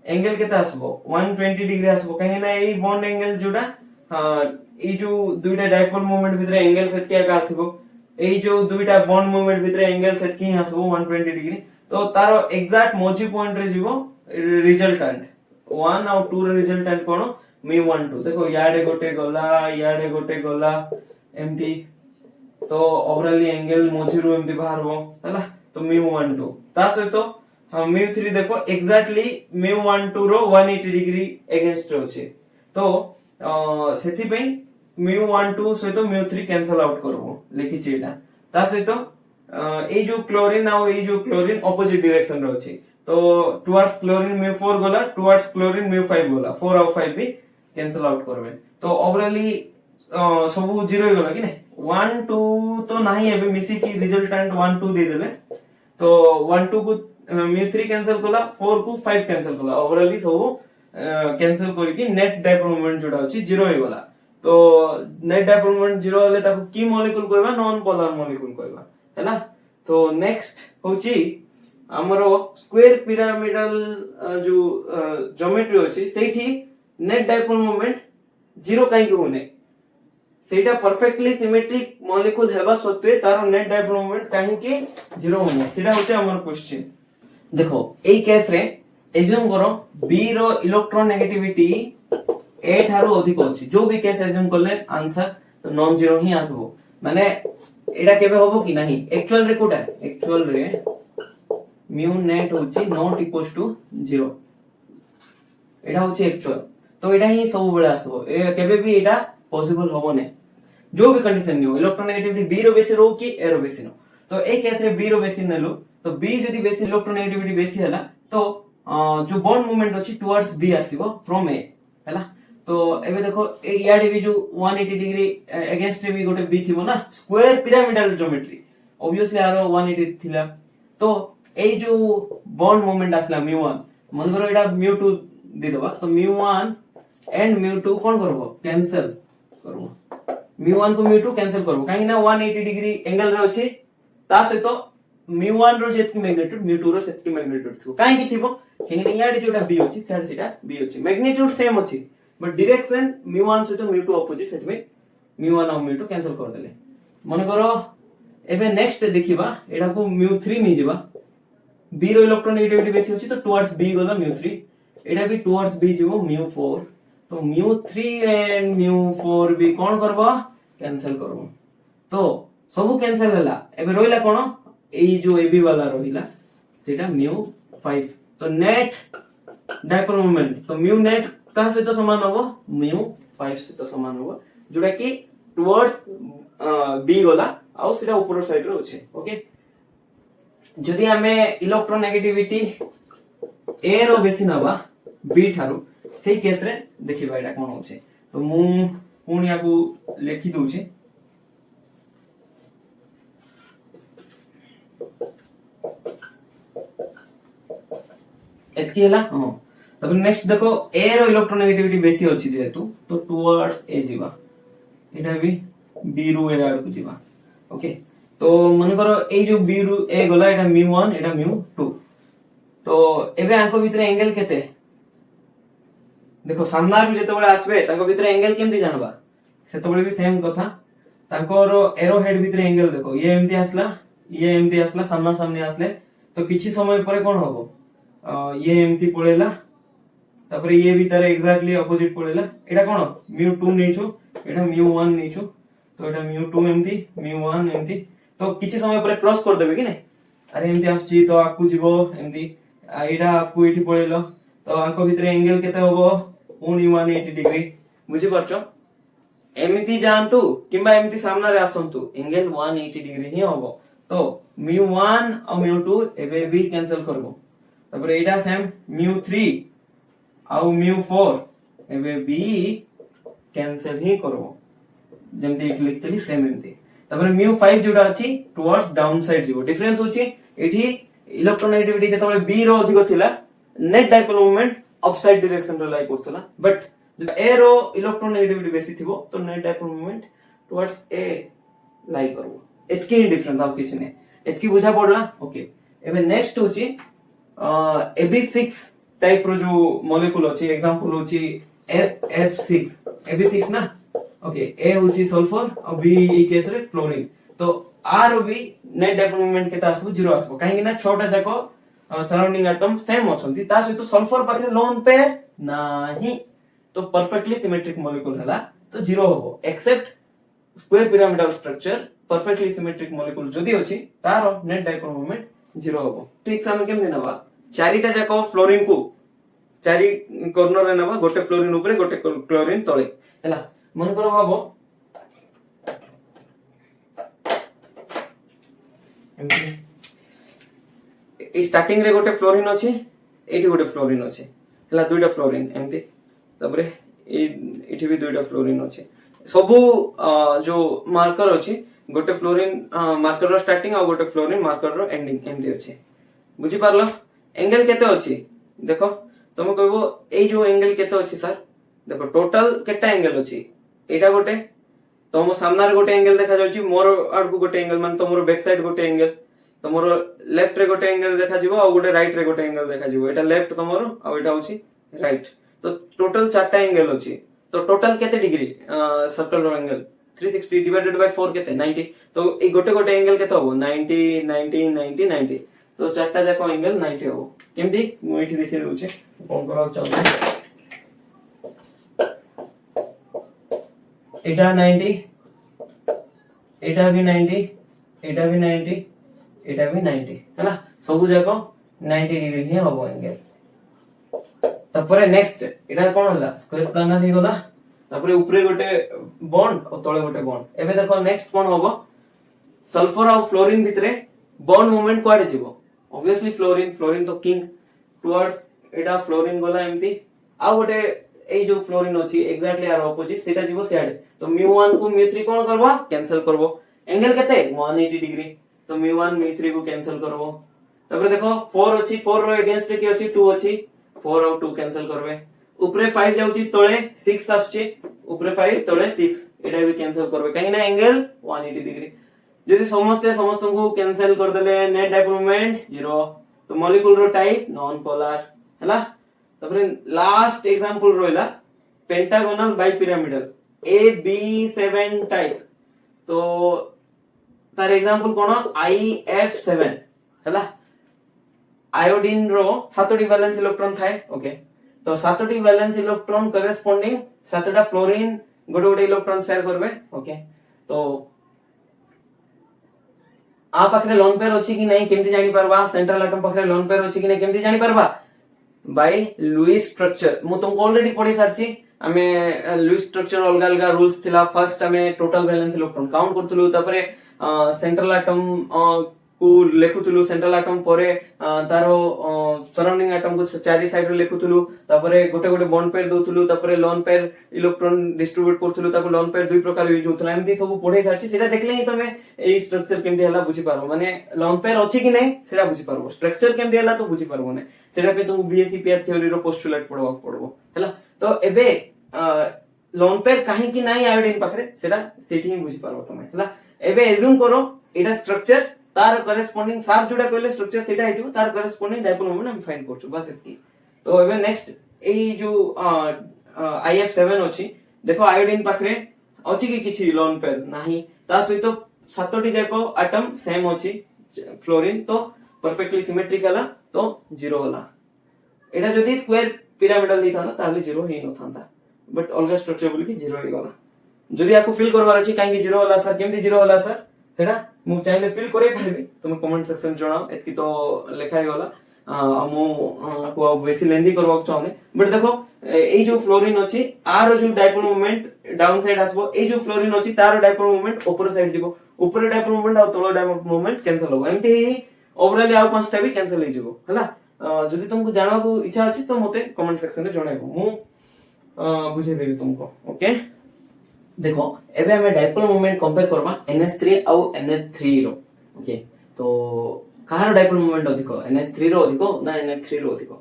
एंगल केते आसबो 120 डिग्री आसबो काहे ना এই বন্ড एंगल जोडा এই যে দুইটা ডাইপোল মুভমেন্ট ভিতরে एंगल সেট কি আসবো এই যে দুইটা বন্ড মুভমেন্ট ভিতরে एंगल সেট কি আসবো 120 डिग्री तो तार एग्जैक्ट मोजी पॉइंट रे जीवो रिजल्टेंट 1 और 2 रे रिजल्टेंट कोन mu12 देखो याडे गोटे गला एमती तो ओवरऑली एंगल मोजी रो एमती बाहरबो हला तो mu12 ता सहित हम mu3 देखो एग्जैक्टली mu12 रो 180 डिग्री अगेंस्ट होचे तो सेथि पे mu12 सहित mu3 कैंसिल आउट करबो लिखि छी एटा ता सहित এই যে ক্লোরিন আর এই যে ক্লোরিন অপোজিট ডাইরেকশন রে আছে তো টুয়ার্ডস ক্লোরিন mu4 গলা টুয়ার্ডস ক্লোরিন mu5 গলা 4 और 5 भी कैंसिल आउट करबे तो ओवरऑली सब जीरो हो गला कि नहीं 1 2 तो नहीं एबे मिसी की रिजल्टेंट 1 2 दे देले तो 1 2 को mu3 कैंसिल कला 4 को 5 कैंसिल कला ओवरऑली सब कैंसिल करके नेट डाइपोल मोमेंट जोडा अछि जीरो हो गला तो नेट डाइपोल मोमेंट जीरो हले ताको की मॉलिक्यूल कहबा नॉन पोलर मॉलिक्यूल कहबा हैला तो नेक्स्ट होची हमरो स्क्वायर पिरामिडल जो ज्योमेट्री होची सेठी नेट डाइपोल मोमेंट जीरो काई के होने सेटा परफेक्टली सिमेट्रिक मॉलिक्यूल हेबा सत्वे तारो नेट डाइपोल मोमेंट काहे के जीरो होने सेटा होचे हमर क्वेश्चन देखो एई केस रे एज्यूम करो बी रो इलेक्ट्रोनेगेटिविटी ए थारो अधिक होची जो भी केस एज्यूम करले आंसर तो नॉन जीरो ही आसबो माने एटा केबे होबो कि नाही एक्चुअल रे कोटा एक्चुअल रे म्यू नेट होची नॉट इक्वल्स टू 0 एटा होची एक्चुअल तो एटा ही सब बेला आसबो ए केबे भी एटा पॉसिबल होबो ने जो भी कंडीशन नियो इलेक्ट्रोनेगेटिविटी बी रो बेसी रो कि ए रो बेसी नो तो ए केस रे बी रो बेसी नेलो तो बी जदी बेसी इलेक्ट्रोनेगेटिविटी बेसी हला तो जो बॉन्ड मूवमेंट अछि टुवर्ड्स बी आसीबो फ्रॉम ए हला तो एबे देखो याडे भी जो 180 डिग्री अगेंस्ट भी गोटे बी थिबो ना स्क्वायर पिरामिडल ज्योमेट्री ऑब्वियसली आरो 180 थिला तो ए जो बॉन्ड मूवमेंट आसला mu1 मन करो एटा mu2 दे देबा तो mu1 एंड mu2 कोन करबो कैंसिल करबो mu1 को mu2 कैंसिल करबो काहे ना 180 डिग्री एंगल रे अछि ता सहित mu1 रो जेतकी मैग्नीट्यूड mu2 रो सेतकी मैग्नीट्यूड थिबो काहे कि थिबो केने याडे जोटा बी अछि सेटा बी अछि मैग्नीट्यूड सेम अछि बट डायरेक्शन mu1 सहित mu2 ऑपोजिट सेट में mu1 और mu2 कैंसिल कर देले मन करो एबे नेक्स्ट देखिबा एडा को mu3 नि जिबा b रो इलेक्ट्रोनेगेटिविटी बेसी होची तो टुवर्ड्स b गला mu3 एडा भी टुवर्ड्स b जिवो mu4 तो mu3 एंड mu4 भी कोन करबा कैंसिल करबो तो सब कैंसिल हला एबे रोइला कोन एई जो ab वाला रोइला सेटा mu5 तो नेट डाइपोल मोमेंट तो mu नेट का सहित समान होबो mu5 सहित समान होबो जोडा कि टुवर्ड्स b गला आ सेटा ऊपर साइड रे होचे ओके जदी हमें इलेक्ट्रोनेगेटिविटी a रो बेसी नबा b थारु सेही केस रे देखिबा एटा कोन होचे तो मु पुनिया को लिखि दोचे एतकी हला हां तब नेक्स्ट देखो a रो इलेक्ट्रोनेगेटिविटी बेसी होची जेतु तो टुवर्ड्स a जीवा एटा भी b रो a आड़ को जीवा ओके तो मन करो ए जो b रो a गला एटा mu1 एटा mu2 तो एबे आंको भीतर एंगल केते देखो सामना भी जेते बळे आसबे तांको भीतर एंगल केमति जानबा सेते बळे भी सेम कथा तांको रो एरो हेड भीतर एंगल देखो ये एमति आसला सामना सामने आसले तो किछि समय परे कोन होबो ये एमति पळेला तापर ये भीतर एग्जैक्टली ऑपोजिट पळेला एटा कोन mu2 नेछु एटा mu1 नेछु तो एटा mu2 एमति mu1 एमति तो किछि समय परे क्रॉस कर देबे कि नै अरे एमति आछी तो आकु जीवो एमति एटा आकु एठी पळेलो तो आंको भीतर एंगल केते होबो 180 डिग्री बुझि परछो एमिति जानतु किबा एमिति सामना रे आसंतु एंगल 180 डिग्री ही होबो तो mu1 और mu2 एबे भी कैंसिल करबो तबर एटा सेम mu3 और mu4 एबे भी कैंसिल ही करबो जेमति एठी लिखतली सेम एमति तबर mu5 जोडा अछि टुवर्ड्स डाउन साइड जीवो डिफरेंस होछि एठी इलेक्ट्रोनेगेटिविटी जेतबे बी रो अधिक थिला net dipole moment upside direction रे लाई करथला बट ए रो इलेक्ट्रोनेगेटिविटी बेसी थिबो तो net dipole moment towards A lie करबो एतके ही डिफरेंस आउ किछ नै एतकी बुझा पड़ला ओके एबे नेक्स्ट होची AB6 टाइप रो जो मॉलिक्यूल अछि एग्जांपल होची SF6 AB6 ना ओके ए होची सल्फर और बी ई केस रे फ्लोरीन तो आर भी नेट डाइपोल मोमेंट केता आसबो जीरो आसबो काहे कि ना छोटा जाको सराउंडिंग एटम सेम अछंती ता सहित सल्फर पाखरे लोन पेयर नाही तो परफेक्टली सिमेट्रिक मॉलिक्यूल हला तो जीरो होबो except square pyramidal structure perfectly symmetric molecule जदी अछि तार नेट डाइपोल मोमेंट जीरो होबो 6 हम केम दिनबा चारिटा जाको फ्लोरीन को चारि कॉर्नर रे नबा गोटे फ्लोरीन ऊपर गोटे क्लोरीन तळे हला मन करो बाबो स्टार्टिंग रे गोटे फ्लोरीन अछि एठी गोटे फ्लोरीन अछि हला दुइटा फ्लोरीन एमती तबरे एठी भी दुइटा फ्लोरीन अछि सबु जो मार्कर अछि गोटे फ्लोरीन मार्कर रो स्टार्टिंग और गोटे फ्लोरीन मार्कर रो एंडिंग एमती अछि बुझी पारलो एंगल केते अछि देखो तुम कहबो ए जो एंगल केते अछि सर देखो टोटल केटा एंगल अछि एटा गोटे तुम सामना रे गोटे एंगल देखा जाउची मोर आडकु गोटे एंगल मान तुमरो बैक साइड गोटे एंगल तुमरो लेफ्ट रे गोटे एंगल देखा जिवो और गोटे राइट रे गोटे एंगल देखा जिवो एटा लेफ्ट तुमरो और एटा होची राइट तो टोटल चारटा एंगल होची तो टोटल केते डिग्री सर्कल रो एंगल 360 डिवाइडेड बाय 4 केते 90 तो ए गोटे गोटे एंगल केते होबो 90 90 90 90 तो चारटा जाको एंगल 90 होबो केमदी मु एठी देखि दउचे कोन करा चाहू एटा 90 एटा भी 90 एटा भी 90 एटा भी 90 हैला सब जाको 90 डिग्री ही होबो एंगल तपरे नेक्स्ट एटा कोन होला स्क्वायर प्लानर ही होला तपरे ऊपरे गोटे बॉन्ड और तळे गोटे बॉन्ड एबे देखो नेक्स्ट कोन होबो सल्फर और फ्लोरीन भितरे बॉन्ड मूवमेंट कोआडे जिवो ऑब्वियसली फ्लोरीन तो किंग टुवर्ड्स एटा फ्लोरीन गोला एम्ति आ गोटे ए जो फ्लोरीन अछि एग्जैक्टली आर ऑपोजिट सेटा जीवो सियाडे तो μ1 को μ3 कोन करबो कैंसिल करबो एंगल केते 180 डिग्री तो μ1 μ3 को कैंसिल करबो तबरे देखो 4 अछि 4 रो अगेंस्ट के अछि 2 अछि 4 और 2 कैंसिल करबे ऊपरे 5 जाउची तळे 6 आछी ऊपरे 5 तळे 6 एटा भी कैंसिल करबे काहे ना एंगल 180 डिग्री जदि समस्त को कैंसिल कर देले नेट डाइपोल मोमेंट जीरो तो मॉलिक्यूल रो टाइप नॉन पोलर हला तबरे लास्ट एग्जांपल रोइला पेंटागोनल बाइपिरामिडल AB7 टाइप तो तार एग्जांपल कोन IF7 हला आयोडीन रो 7टी वैलेंस इलेक्ट्रॉन थाए ओके तो 7टी वैलेंस इलेक्ट्रॉन करेस्पोंडिंग 7टा फ्लोरीन गोटे गोटे इलेक्ट्रॉन शेयर करबे ओके तो आ पाखरे लोन पेयर अछि कि नहीं केमति जानि परबा सेंट्रल एटम पाखरे लोन पेयर अछि कि नहीं केमति जानि परबा बाय लुईस स्ट्रक्चर मु तुमको ऑलरेडी पढी सारची हमें लुईस स्ट्रक्चर अलगा अलगा रूल्स थिला फर्स्ट हमें टोटल वैलेंस इलेक्ट्रॉन काउंट करथुलु तापरे सेंट्रल एटम को लेखुथुलु सेंट्रल एटम परे तारो सराउंडिंग एटम को चारि साइड रे लेखुथुलु तापरे गोटे गोटे बॉन्ड पेयर दोथुलु तापरे लोन पेयर इलेक्ट्रॉन डिस्ट्रीब्यूट करथुलु ताको लोन पेयर दुई प्रकार यूज होथला एमती सब पढे सारची सेटा देखले ही तमे ए स्ट्रक्चर केमती हला बुझी पारो माने लोन पेयर अछि कि नहीं सेटा बुझी पारो स्ट्रक्चर केमती हला तो बुझी पारो ने सेटा पे तुम बीएससी पेयर थ्योरी रो पोस्टुलेट पढवा पड़बो हला तो एबे लोन पेयर काहे कि नहीं आयोडीन पाखरे सेटा सेठी ही बुझी पारो तमे हला एबे एज्यूम करो एटा स्ट्रक्चर तार करेस्पोंडिंग सार जोडा कहले स्ट्रक्चर सेटा हेतिबो तार करेस्पोंडिंग डाइपोल मोमेंट हम फाइंड करछु बस एतकी तो एबे नेक्स्ट ए जो IF7 अछि देखो आयोडीन पाखरे अछि कि किछि लोन पेयर नाही ता सहित 7टी जाको एटम सेम अछि फ्लोरीन तो परफेक्टली सिमेट्रिक हला तो जीरो होला एटा जदी स्क्वायर पिरामिडल दी थाना ताले जीरो ही न थांता बट अलगा स्ट्रक्चर बोली कि जीरो ही गला जदी आपको फिल करवार अछि काहे जीरो होला सर केमती जीरो होला सर सेटा मु चाहिले फिल करे परबे तुम कमेंट सेक्शन जणाओ एतकी तो लिखा ही होला मु को बेसी लेंदी करबा चाहने बट देखो ए जो फ्लोरीन अछि आर जो डाइपोल मोमेंट डाउन साइड आसबो ए जो फ्लोरीन अछि तार डाइपोल मोमेंट ऊपर साइड दिबो ऊपर डाइपोल मोमेंट आ तळ डाइपोल मोमेंट कैंसिल हो एमती ओवरऑल आउ पांचटा भी कैंसिल हो जिवो हला जदी तुमको जानवा को इच्छा अछि तो मते कमेंट सेक्शन रे जणाइबो मु बुझे देबी तुमको ओके देखो एबे हमें डाइपोल मोमेंट कंपेयर करबा NH3 और NF3 रो ओके तो କାହାର ଡାଇପୋଲ ମୋମେଣ୍ଟ ଅଧିକ NH3 ର ଅଧିକ ନା NH3 ର ଅଧିକ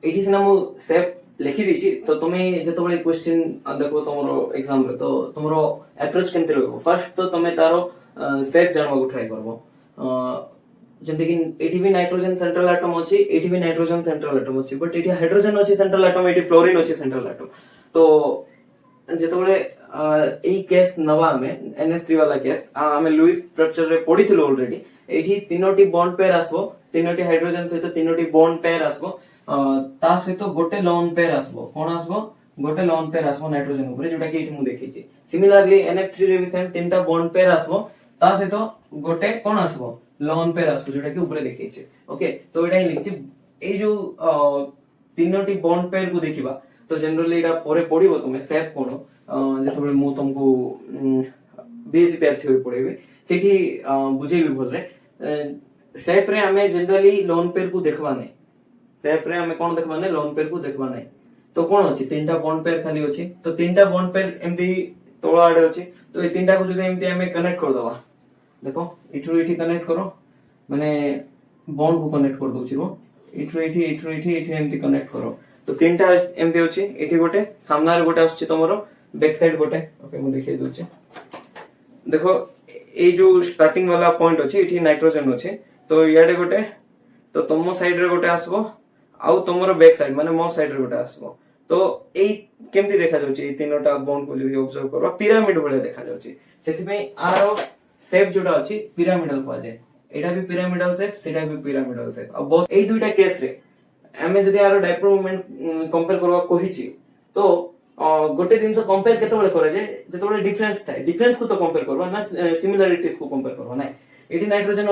ଏଠି ସିନା ମୁଁ ସେପ୍ ଲେଖି ଦେଇଛି ତ ତମେ ଯେତେବେଳେ କ୍ୱେଶ୍ଚିନ୍ ଦେଖବ ତମର ଏକ୍ସାମ ରେ ତ ତମର ଆପ୍ରୋଚ କେମିତି ରହିବ ଫାର୍ଷ୍ଟ ତ ତମେ ତାର ସେପ୍ ଜାଣିବାକୁ ଟ୍ରାଏ କରିବ ଯେମିତି କି ଏଠି ବି ନାଇଟ୍ରୋଜେନ ସେଣ୍ଟ୍ରାଲ ଆଟମ ଅଛି ଏଠି ବି ନାଇଟ୍ରୋଜେନ ସେଣ୍ଟ୍ରାଲ ଆଟମ ଅଛି ବଟ୍ ଏଠି ହାଇଡ୍ରୋଜେନ ଅଛି ସେଣ୍ଟ୍ରାଲ ଆଟମ ଏଠି ଫ୍ଲୋରିନ ଅଛି ସେଣ୍ଟ୍ରାଲ ଆଟମ ତ ଯେତେବେଳେ ଏଇ କେସ୍ ନବା ଆମେ NH3 वाला केस ଆମେ ଲୁଇस ଷ୍ଟ୍ରକ୍ଚର ରେ ପଢିଥିଲୁ ऑलरेडी ଏଠି ତିନୋଟି बॉन्ड पेयर आसबो ତିନୋଟି हाइड्रोजन सहित ତିନୋଟି बॉन्ड पेयर आसबो ता सहित गोटे लोन पेयर आसबो कोन आसबो गोटे लोन पेयर आसबो नाइट्रोजन ऊपर जोटा कि एठी मु देखैछि सिमिलरली NH3 रे भी सेम तीनटा बॉन्ड पेयर आसबो ता सहित गोटे कोन आसबो लोन पेयर आसबो जोटा कि ऊपर देखैछि ओके तो एटा लिखछि ए जो तीनोटी बॉन्ड पेयर को देखिबा तो जनरली एटा परे पढिबो तुमे सेफ कोन जेतबे मु तुमको बीएससी पेयर थ्योरी पढेबे सेठी बुझेबी भल रे सेफ रे हमें जनरली लोन पेयर को देखबा नै सेफ रे हमें कोन देखबा नै लोन पेयर को देखबा नै तो कोन अछि तीनटा बॉन्ड पेयर खाली अछि तो तीनटा बॉन्ड पेयर एमती तोळा आडे अछि तो ए तीनटा को जदि एमती हमें कनेक्ट कर दवा देखो इठु इठी कनेक्ट करो माने बॉन्ड को कनेक्ट कर दोछि रो इठु इठी एमती कनेक्ट करो तो तीनटा एमती अछि एठी गोटे सामना रे गोटे अछि तमरो बैक साइड गोटे ओके मु देखै दोछि देखो ए जो स्टार्टिंग वाला पॉइंट अछि एठी नाइट्रोजन अछि तो याडे गोटे तो तमो साइड रे गोटे आसबो आउ तमरो बैक साइड माने मो साइड रे गोटे आसबो तो ए केमती देखा जाउछि ए तीनोटा बॉन्ड को जदि ऑब्जर्व करबा पिरामिड भले देखा जाउछि सेति में आरो शेप जोटा अछि पिरामिडल को जाय एटा भी पिरामिडल शेप सेटा भी पिरामिडल शेप अब बहुत ए दुइटा केस रे हमें जदि आरो डायपोल मोमेंट कंपेयर करबा कहिछि तो गोटे दिन से कंपेयर केतबेले करे जे जेतबेले डिफरेंस थाए डिफरेंस को तो कंपेयर करबा ना सिमिलरिटीज को कंपेयर करबा ना एटी नाइट्रोजन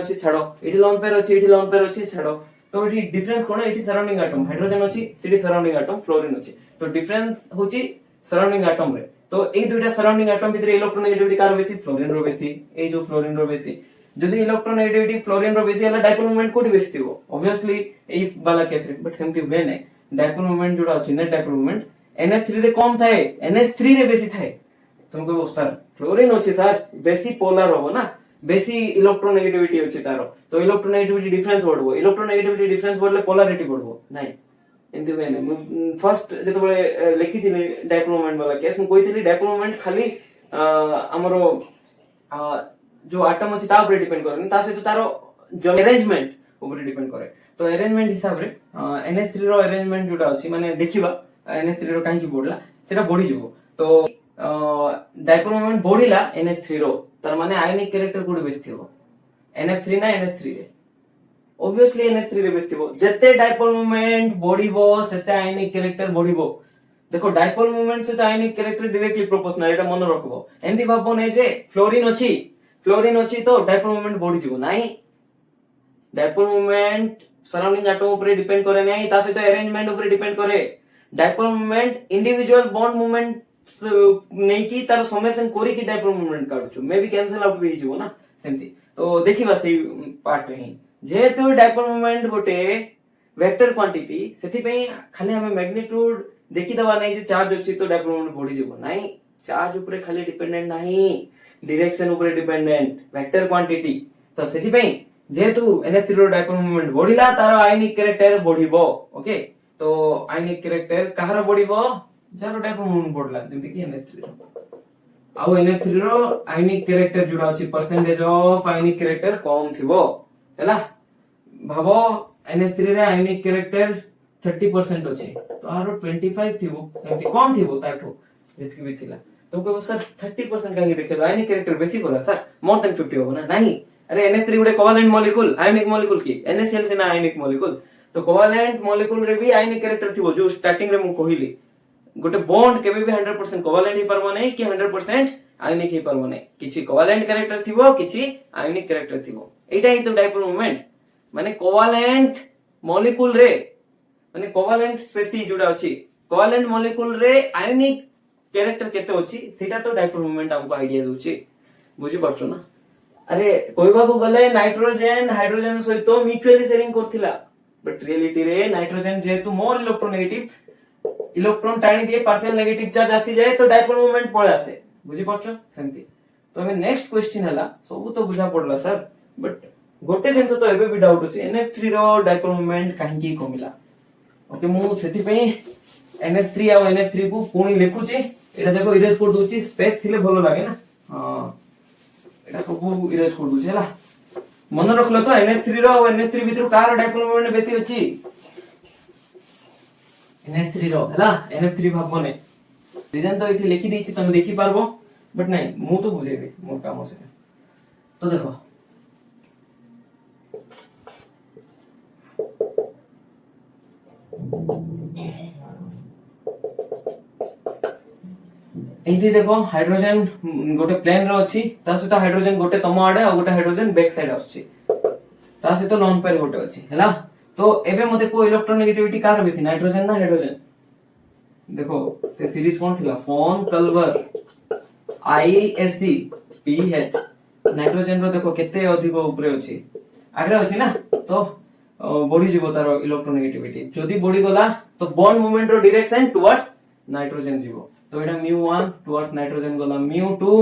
अछि छाड़ो एटी लोन पेयर अछि छाड़ो तो एटी डिफरेंस कोन एटी सराउंडिंग एटम हाइड्रोजन अछि सिटी सराउंडिंग एटम फ्लोरीन अछि तो डिफरेंस होछि सराउंडिंग एटम रे तो ए दुइटा सराउंडिंग एटम भितर इलेक्ट्रोनेगेटिविटी कार बेसी फ्लोरीन रो बेसी ए जो फ्लोरीन रो बेसी जदि इलेक्ट्रोनेगेटिविटी फ्लोरीन रो बेसी हला डायपोल मोमेंट कोडी बेसी थिबो ऑब्वियसली ए वाला केस रे बट सेमति हुए नै डायपोल मोमेंट जोडा अछि नेट डायपोल मोमेंट NH3 रे कम थाए NH3 रे बेसी थाए तुमको सर फ्लोरीन अछि सर बेसी पोलर होबो ना बेसी इलेक्ट्रोनेगेटिविटी अछि तारो तो इलेक्ट्रोनेगेटिविटी डिफरेंस बढ़बो इलेक्ट्रोनेगेटिविटी डिफरेंस बढ़ले पोलैरिटी बढ़बो नाही एंती वे नै फर्स्ट जेतबे लिखिथिले डायपोल मोमेंट वाला केस मु कहिथिली डायपोल मोमेंट खाली हमरो जो एटम अछि ता ऊपर डिपेंड करे ता सहित तारो जो अरेंजमेंट ऊपर डिपेंड करे तो अरेंजमेंट हिसाब रे NH3 रो अरेंजमेंट जोटा अछि माने देखिबा NH3 रो काहे की बढ़ला सेटा बढ़ी जबो तो डायपोल मोमेंट बढ़िला NH3 रो तार माने आयनिक कैरेक्टर कोड बेस थिबो NF3 ना NH3 रे ऑब्वियसली NH3 रे बेस थिबो जते डायपोल मोमेंट बढ़िबो सेते आयनिक कैरेक्टर बढ़िबो देखो डायपोल मोमेंट से आयनिक कैरेक्टर डायरेक्टली प्रोपोर्शनल एटा मन रखबो एंती भाबो नै जे फ्लोरीन अछि तो डायपोल मोमेंट बढ़ी जबो नाही डायपोल मोमेंट सराउंडिंग एटम ऊपर डिपेंड करे नाही ता सहित अरेंजमेंट ऊपर डिपेंड करे dipole moment individual bond moments नै की तार समेशन कोरी की डायपोल मोमेंट काढछु मे भी कैंसिल आउट भी हिजबो ना सेमती तो देखिबा सेही पार्ट रे जेहेतु डायपोल मोमेंट गोटे वेक्टर क्वांटिटी सेति पई खाली हमें मैग्नीट्यूड देखि दबा नै जे चार्ज अछि तो डायपोल मोमेंट बढ़ी जबो नाही चार्ज ऊपर खाली डिपेंडेंट नाही डायरेक्शन ऊपर डिपेंडेंट वेक्टर क्वांटिटी तो सेति पई जेहेतु NH3 रो डायपोल मोमेंट बढ़िला तार आयनिक कैरेक्टर बढ़िबो ओके तो आयनिक कैरेक्टर कहार बढ़िबो जारो डायपोल मोमेंट बढ़ला जेमति कि NH3 रो आउ NH3 रो आयनिक कैरेक्टर जुडा अछि परसेंटेज ऑफ आयनिक कैरेक्टर कम थिबो हैला भाबो NH3 रे आयनिक कैरेक्टर 30% अछि तो आरो 25 थिबो एमति कम थिबो ताठो जेतकी भी थिला तो कहबो सर 30% काहे देखे आयनिक कैरेक्टर बेसी कोला सर मोर देन 50 होबो ना नाही अरे NH3 गुडे कोवेलेंट मॉलिक्यूल आयनिक मॉलिक्यूल की NaCl से ना आयनिक मॉलिक्यूल तो कोवेलेंट मॉलिक्यूल रे भी आयनिक कैरेक्टर थिबो जो स्टार्टिंग रे मु कहिली गोटे बॉन्ड केबे भी 100% कोवेलेंट ही परबो नै कि 100% आयनिक ही परबो नै किछि कोवेलेंट कैरेक्टर थिबो किछि आयनिक कैरेक्टर थिबो एटा ही तो डायपोल मोमेंट माने कोवेलेंट मॉलिक्यूल रे माने कोवेलेंट स्पेसीज जोडा अछि कोवेलेंट मॉलिक्यूल रे आयनिक कैरेक्टर केते अछि सेटा तो डायपोल मोमेंट हमको आईडिया दोछि बुझि परछो ना अरे कहबा को गले नाइट्रोजन हाइड्रोजन सहित म्यूचुअली शेयरिंग करथिला बट रियलिटी रे नाइट्रोजन जेहेतु मोर इलेक्ट्रोनेगेटिव इलेक्ट्रॉन टाणी दिए पार्शियल नेगेटिव चार्ज आसी जाए तो डायपोल मोमेंट पळे आसे बुझि परछो सेमती तो हमें नेक्स्ट क्वेश्चन हला सब तो बुझा पड़ला सर बट गोटे दिन तो एबे भी डाउट अछि NH3 रो डायपोल मोमेंट काहे कमिला ओके मु सेति पे NH3 आ NH3 को पुणी लिखुची एटा देखो इरेज कर दोची स्पेस थिले भलो लागे ना हां एटा सब इरेज कर दोची हला मन रखलो तो NH3 रो और NH3 भीतर कार डायपोल मोमेंट बेसी अछि NH3 रो हला NH3 भाबने रीजन तो इथे लिखि देछि तुम देखि पारबो बट नहीं मु तो बुझेबे मोर काम से तो देखो एठी देखो हाइड्रोजन गोटे प्लेन रो अछि ता सहित हाइड्रोजन गोटे तम आडे आ गोटे हाइड्रोजन बैक साइड आछि ता सहित लोन पेयर गोटे अछि हैला तो एबे मते को इलेक्ट्रोनेगेटिविटी कार बेसी नाइट्रोजन ना हाइड्रोजन देखो से सीरीज कोन थिला फोन कल्वर ISC PH नाइट्रोजन रो देखो केते अधिक ऊपर अछि आगरे अछि ना तो बॉडी जीवो तार इलेक्ट्रोनेगेटिविटी जदी बॉडी गला तो बॉन्ड मूवमेंट रो डायरेक्शन टुवर्ड्स नाइट्रोजन जीवो तो एटा μ1 टुवर्ड्स नाइट्रोजन गला μ2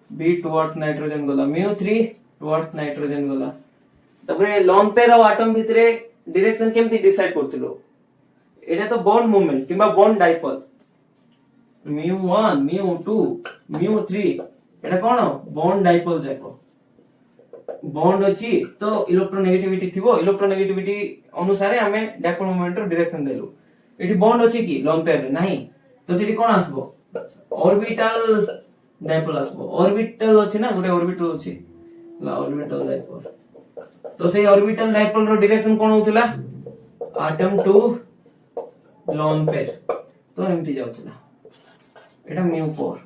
बी टुवर्ड्स नाइट्रोजन गला μ3 टुवर्ड्स नाइट्रोजन गला तबरे लोन पेयर और एटम भितरे डायरेक्शन केमति डिसाइड करथिलो एटा तो बॉन्ड मूवमेंट किबा बॉन्ड डायपोल μ1 μ2 μ3 एटा कोन बॉन्ड डायपोल जाको बॉन्ड अछि तो इलेक्ट्रोनेगेटिविटी थिबो इलेक्ट्रोनेगेटिविटी अनुसार हमें डायपोल मोमेंट रो डायरेक्शन देलु एठी बॉन्ड अछि कि लोन पेयर रे नाही तो सेठी कोन आसबो ऑर्बिटल डायपोल आसबो ऑर्बिटल अछि ना गोटे ऑर्बिटल अछि ला ऑर्बिटल डायपोल तो से ऑर्बिटल डायपोल रो डायरेक्शन कोन होतला एटम टू लोन पेयर तो एमती जाउतला एटा μ4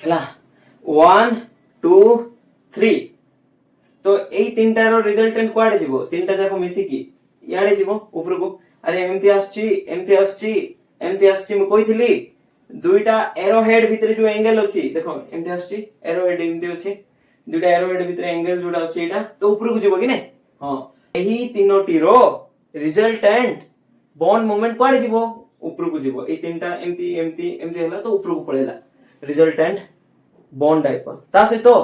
हला 1 2 3 तो एई तीनटा रो रिजल्टेंट क्वाडे जीवो तीनटा जाको मिसी की याडे जीवो ऊपर को अरे एमती आछी म कहिथिली दुईटा एरो हेड भितरे जो एंगल अछि देखो एमती आछी एरो हेड एमती अछि दुईटा एरो हेड भितरे एंगल जोडा अछि एटा तो ऊपर को जीवो कि नै हां एही तीनोटी रो रिजल्टेंट बॉन्ड मोमेंट क्वाडे जीवो ऊपर को जीवो ए तीनटा एमती हला तो ऊपर को पळेला रिजल्टेंट बॉन्ड डायपोल ता से तो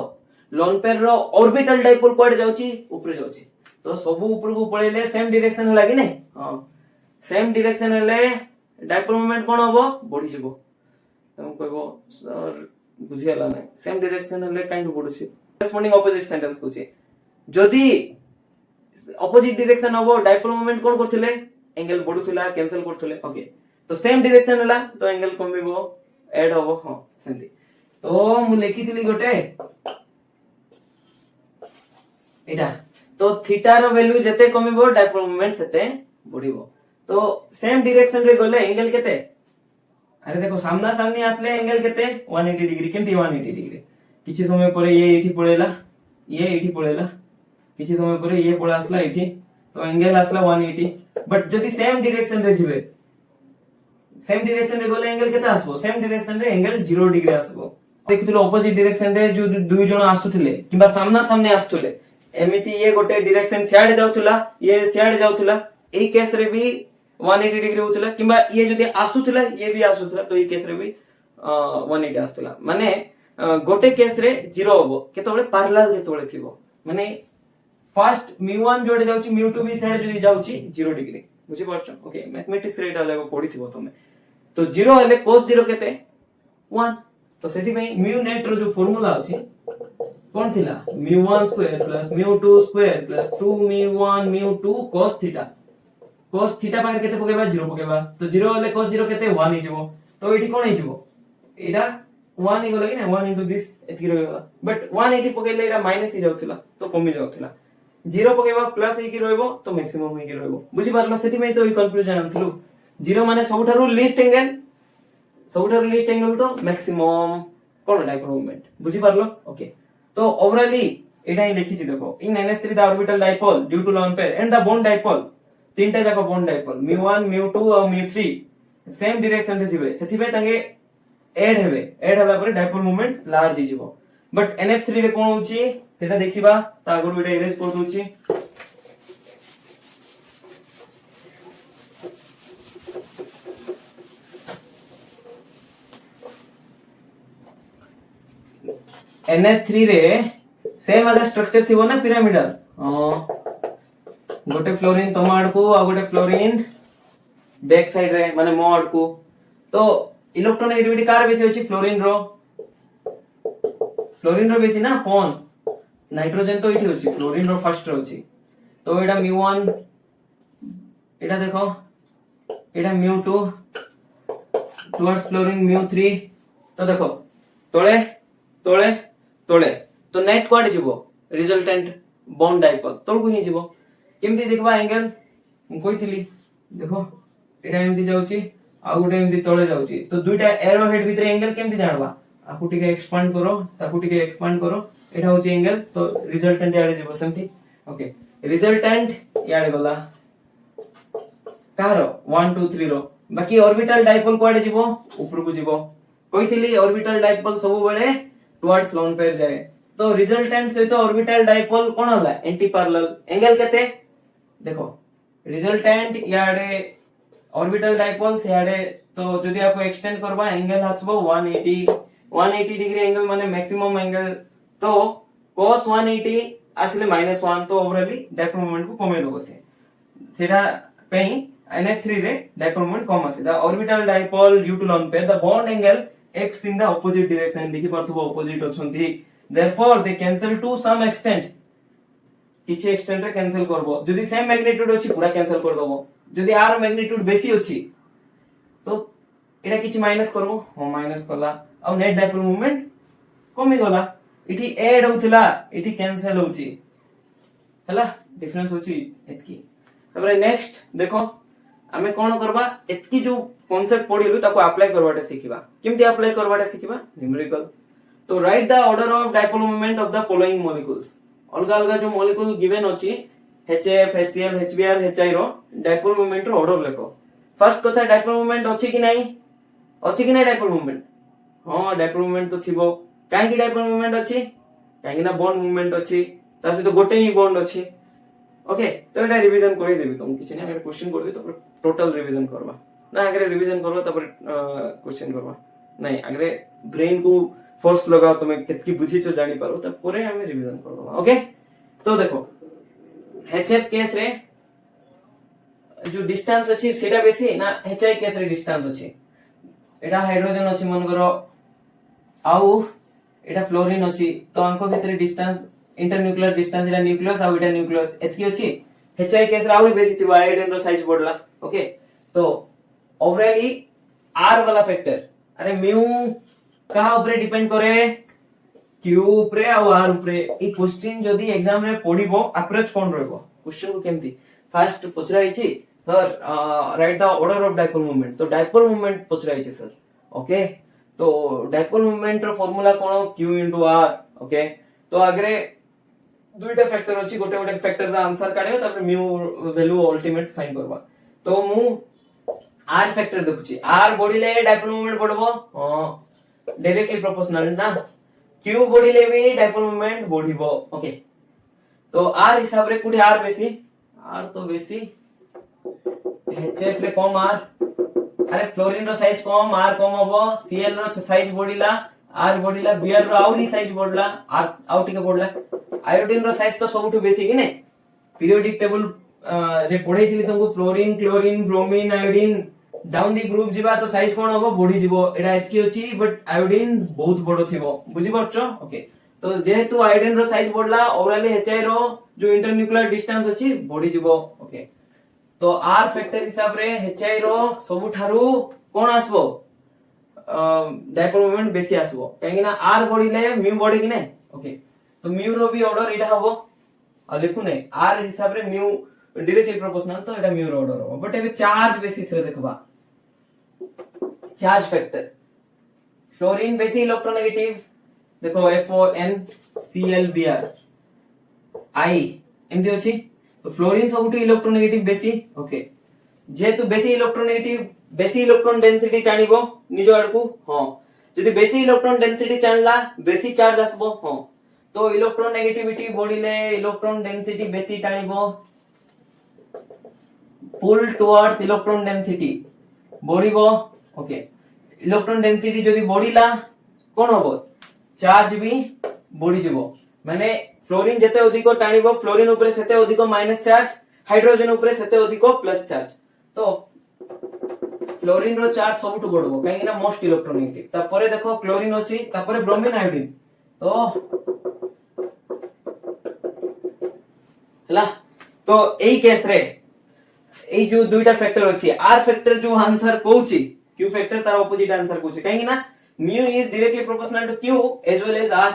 लोन पेयर रो ऑर्बिटल डायपोल क्वाडे जाउची ऊपर जाउची तो सब ऊपर को पळेले सेम डायरेक्शन हला कि नै हां सेम डायरेक्शन हले डायपोल मोमेंट कोन होबो बढी जीवो तुम कहबो सर बुझियाला नै सेम डायरेक्शन हले काहे बढुची करेस्पोंडिंग ऑपोजिट सेंटेंस कुची जदी ऑपोजिट डायरेक्शन होबो डायपोल मोमेंट कोन करथिले एंगल बढुथिला कैंसिल करथिले ओके तो सेम डायरेक्शन हला तो एंगल कमिबो ऐड होबो हां सेंती तो मु लिखिथिली गोटे एटा तो थीटा रो वैल्यू जते कमिबो डायपोल मोमेंट सेते बढ़िबो तो सेम डायरेक्शन रे गले एंगल केते अरे देखो सामना सामनी आसले एंगल केते 180 डिग्री केमती 180 डिग्री किछि समय परे ये एठी पळेला किछि समय परे ये पळे आसला एठी तो एंगल आसला 180 बट जदी सेम डायरेक्शन रे जिवे सेम डायरेक्शन रे गले एंगल केते आसबो सेम डायरेक्शन रे एंगल 0 डिग्री आसबो देखिथिलो ऑपोजिट डायरेक्शन रे जो दुई जण आसुथिले किबा सामना सामने आसुथिले एमिति ये गोटे डायरेक्शन सियाड जाउथुला ये सियाड जाउथुला ए केस रे भी 180 डिग्री होतला किबा ये जदी आसुथला ये भी आसुथला तो ए केस रे भी 180 आसुथला माने गोटे केस रे 0 होबो केतबेले पैरेलल जेतबेले थिबो माने फर्स्ट μ1 जोडे जाउची μ2 भी साइड जदी जाउची 0 डिग्री बुझि परछो ओके मैथमेटिक्स रे डाले पढी थिबो तमे तो 0 हले cos 0 केते 1 तो सेति पई म्यू नेट रो जो फार्मूला अछि कोन थिला μ1 square plus μ2 square plus 2μ1 μ2 cos theta पाकर केते पकेबा 0 पकेबा तो 0 हले cos 0 केते 1 हि जबो तो एठी कोन हि जबो एटा 1 हि गलो कि ना 1 इनटू दिस एथि रहबा बट 180 पकेले एटा माइनस हि जाउथला तो कमी जाउथला 0 पकेबा प्लस हि कि रहबो तो मैक्सिमम हि कि रहबो बुझि पारलो सेति में तो ई कंक्लूजन आनथलु 0 माने सबठारु लीस्ट एंगल तो मैक्सिमम कोन डायपोल मोमेंट बुझि पारलो ओके तो ओवरऑली एटा ही लिखि छि देखो in NH3 the orbital dipole due to lone pair and the bond dipole तीनटा जाको बॉन्ड डायपोल μ1 μ2 और μ3 सेम डायरेक्शन रे जिवे सेति बे तांगे ऐड हला पर डायपोल मोमेंट लार्ज हि जिवो बट NH3 रे कोन होची सेटा देखिबा ता आगु एटा इरेज कर दोची NH3 रे सेम आधा स्ट्रक्चर थिबो ना पिरामिडल गोटे फ्लोरीन तम आड़ को आ गोटे फ्लोरीन बैक साइड रे माने मो आड़ को तो इलेक्ट्रोनेगेटिविटी कार बेसी अछि फ्लोरीन रो बेसी ना फोन नाइट्रोजन तो इठी अछि फ्लोरीन रो फर्स्ट रो अछि तो एटा μ1 एटा देखो एटा μ2 टुवर्ड्स फ्लोरीन μ3 तो देखो तोळे तोळे तोळे तो नेट क्वाड जीवो रिजल्टेंट बॉन्ड डाइपोल तोळ को ही जीवो केमती देखबा एंगल कोइथिली देखो एटा एमती जाउची आ गुटे एमती तोळे जाउची तो दुईटा एरो हेड भितर एंगल केमती जानबा आकु टिके एक्सपांड करो ताकु टिके एक्सपांड करो एटा होची एंगल तो रिजल्टेंट याडे जीवो सेमती ओके रिजल्टेंट याडे गला कारो 1 2 3 रो बाकी ऑर्बिटल डाइपोल क्वाडे जीवो ऊपर को जीवो कोइथिली ऑर्बिटल डाइपोल सब बेले टुवर्ड्स लोन पेयर जाए तो रिजल्टेंट सहित ऑर्बिटल डाइपोल कोन होला एंटी पैरेलल एंगल केते देखो रिजल्टेंट याडे ऑर्बिटल डाइपोल से याडे तो जदी आपको एक्सटेंड करबा एंगल हसबो 180 डिग्री एंगल माने मैक्सिमम एंगल तो cos 180 आसिले -1 तो ओवरऑली डाइपोल मोमेंट को कमे दबो सेटा पेई NH3 रे डाइपोल मोमेंट कम आसे the orbital dipole due to lone pair the bond angle x in the opposite direction देखि परथबो ऑपोजिट अछंती therefore they cancel to some extent किछि एक्सटेंट रे कैंसिल करबो जदी सेम मैग्नीट्यूड अछि पूरा कैंसिल कर दबो जदी आर मैग्नीट्यूड बेसी अछि तो एटा किछि माइनस करबो हो माइनस कला आ नेट डाइपोल मोमेंट कमी गला इठी ऐड होथिला इठी कैंसिल होछि हला डिफरेंस होछि एतकी तबरे नेक्स्ट देखो आमे कोन करबा एतकी जो कांसेप्ट पढिलु ताको अप्लाई करबाटे सिखिबा केमति अप्लाई करबाटे सिखिबा न्यूमेरिकल तो right the order of dipole moment of the following molecules अलगा अलगा जो मॉलिक्यूल गिवन अछि HF HCl HBr HI रो डाइपोल मोमेंट रो ऑर्डर लेखो फर्स्ट कथा डाइपोल मोमेंट अछि कि नै डाइपोल मोमेंट हां डाइपोल मोमेंट तो थिबो काहे कि डाइपोल मोमेंट अछि काहे कि ना बॉन्ड मोमेंट अछि तासे तो गोटे ही बॉन्ड अछि ओके तो एटा रिवीजन करि देबी तुम किछि नै अगर क्वेश्चन कर दे तो टोटल रिवीजन करबा ना अगर रिवीजन करबा तब क्वेश्चन करबा नहीं अगर ब्रेन को फोर्स लगाओ तुम केतकी बुझी छ जानि पारो त पूरे हमें रिवीजन करबा ओके तो देखो HF केस रे जो डिस्टेंस अछि सेटा बेसी ना HI केस रे डिस्टेंस अछि एटा हाइड्रोजन अछि मन करो आउ एटा फ्लोरीन अछि तो अंको भितर डिस्टेंस इंटरन्यूक्लियर डिस्टेंस एटा न्यूक्लियस आ एटा न्यूक्लियस एतकी अछि HI केस रे आउ बेसी थिबा आयोडीन रो साइज बढ़ला ओके तो ओवरऑली R वाला फैक्टर अरे म्यू कहा ऊपर डिपेंड करे Q ऊपर आ R ऊपर ई क्वेश्चन जदी एग्जाम रे पढिबो अप्रोच कोन रहबो क्वेश्चन को केमती फर्स्ट पूछराई छी sir right the order of dipole moment तो डाइपोल मोमेंट पूछराई छी सर ओके तो डाइपोल मोमेंट रो फार्मूला कोन Q * R ओके तो आगरे दुईटा फैक्टर अछि गोटे फैक्टर रा आंसर काढियो तब म्यू वैल्यू अल्टीमेट फाइंड करबा तो मु R फैक्टर देखुची R बढ़िले डाइपोल मोमेंट बढ़बो डायरेक्टली प्रोपोर्शनल ना Q बढ़िले भी डाइपोल मोमेंट बढ़िबो ओके तो R हिसाब रे कुठी R बेसी R तो बेसी HF रे कम R अरे फ्लोरीन रो साइज कम R कम होबो Cl रो साइज बढ़िला R बढ़िला Br रो आउरी साइज बढ़ला R आउ टिके बढ़ला आयोडीन रो साइज तो सबठु बेसी कि नै पीरियोडिक टेबल रे पढैथिली तुमको fluorine chlorine bromine iodine down the group जीवा तो साइज कोन होबो बढ़ी जीवो एटा एतकी अछि बट आयोडीन बहुत बडो थिबो बुझी परछो ओके तो जेहेतु आयोडीन रो साइज बढ़ला ओवरऑली HI रो जो इंटरन्यूक्लियर डिस्टेंस अछि बढ़ी जीवो ओके तो R फैक्टर हिसाब रे HI रो सबुठारु कोन आसबो डाइपोल मोमेंट बेसी आसबो काहे ना R बढ़िले म्यू बढ़े कि नै ओके तो म्यू रो भी ऑर्डर एटा हबो आ देखु नै R हिसाब रे म्यू डायरेक्टली प्रोपोर्शनल तो एटा म्यू रो ऑर्डर हबो बट एबे चार्ज बेसिस रे देखबा चार्ज फैक्टर फ्लोरीन बेसी इलेक्ट्रोनेगेटिव देखो FON ClBr I एमदी अछि तो फ्लोरीन सबटु इलेक्ट्रोनेगेटिव बेसी ओके जेतु बेसी इलेक्ट्रोनेगेटिव बेसी इलेक्ट्रॉन डेंसिटी टाणिबो निजो आडकू हां जदि बेसी इलेक्ट्रॉन डेंसिटी टाणला बेसी चार्ज आसबो हां तो इलेक्ट्रॉन नेगेटिविटी बढ़िले इलेक्ट्रॉन डेंसिटी बेसी टाणिबो पुल टुवर्ड्स इलेक्ट्रॉन डेंसिटी बढ़िबो ओके इलेक्ट्रॉन डेंसिटी जदि बढ़िला कोन होबो चार्ज भी बढ़ी जबो माने फ्लोरीन जेते अधिक टाणिबो फ्लोरीन ऊपर सेते अधिक माइनस चार्ज हाइड्रोजन ऊपर सेते अधिक प्लस चार्ज तो फ्लोरीन रो चार्ज सबटु बडबो काहे ना मोस्ट इलेक्ट्रोनेगेटिव तापरे देखो क्लोरीन अछि तापरे ब्रोमीन आयोडीन तो हला तो एई केस रे एई जो दुईटा फैक्टर अछि आर फैक्टर जो आंसर कहूची क्यू फैक्टर तार ऑपोजिट आंसर कहूची काहे ना mu is directly proportional to q as well as r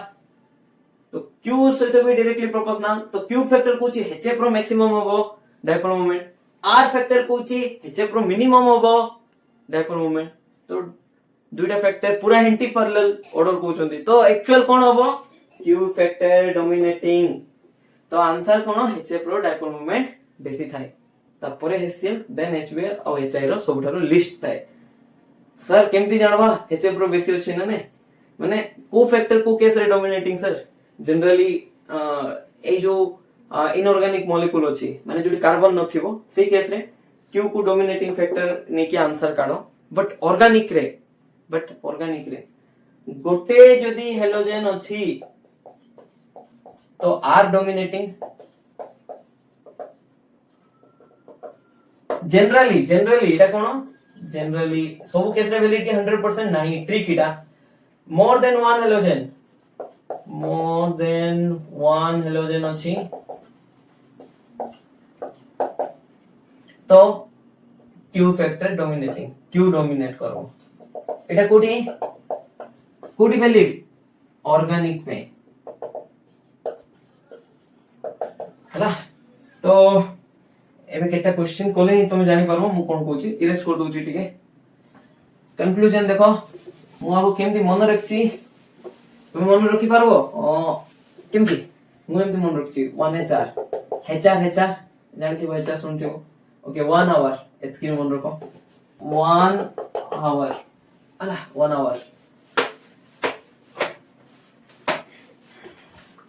तो q सहित भी डायरेक्टली प्रोपोर्शनल तो q फैक्टर कहूची hf रो मैक्सिमम होबो डायपोल मोमेंट r फैक्टर कहूची hf रो मिनिमम होबो डायपोल मोमेंट तो दुईटा फैक्टर पूरा एंटी पैरेलल ऑर्डर कहउचंती तो एक्चुअल कोन होबो q फैक्टर डोमिनेटिंग तो आंसर कोन hf रो डायपोल मोमेंट बेसी थाए तापरे hcl देन hbr और hi रो सबठारो लिस्ट थाए सर केमती जानबा hf रो बेसी अछि ना ने माने को फैक्टर को केस रे डोमिनेटिंग सर जनरली ए जो इनऑर्गेनिक मॉलिक्यूल अछि माने जोडी कार्बन नथिबो सेही केस रे q को डोमिनेटिंग फैक्टर नेकी आंसर काढो बट ऑर्गेनिक रे गोटे जदी हेलोजन अछि तो r डोमिनेटिंग जनरली एटा कोन जनरली सब केस रे वैलिडिटी 100% नाही ट्रिक इटा मोर देन वन हेलोजन अछि तो q factor dominating q dominate करो एटा कोठी वैलिड ऑर्गेनिक में हला तो एबे केटा क्वेश्चन कोले ही तुम जानि परबो मु कोन कहूची इरेज कर दोची ठीके कंक्लूजन देखो मु आबो केमती मन रखछि तुम मन रखि पारबो केमती मु एमती मन रखछि 1 HR जानथि HR सुनथिबो ओके 1 आवर एतकी मन रखो 1 आवर अला 1 आवर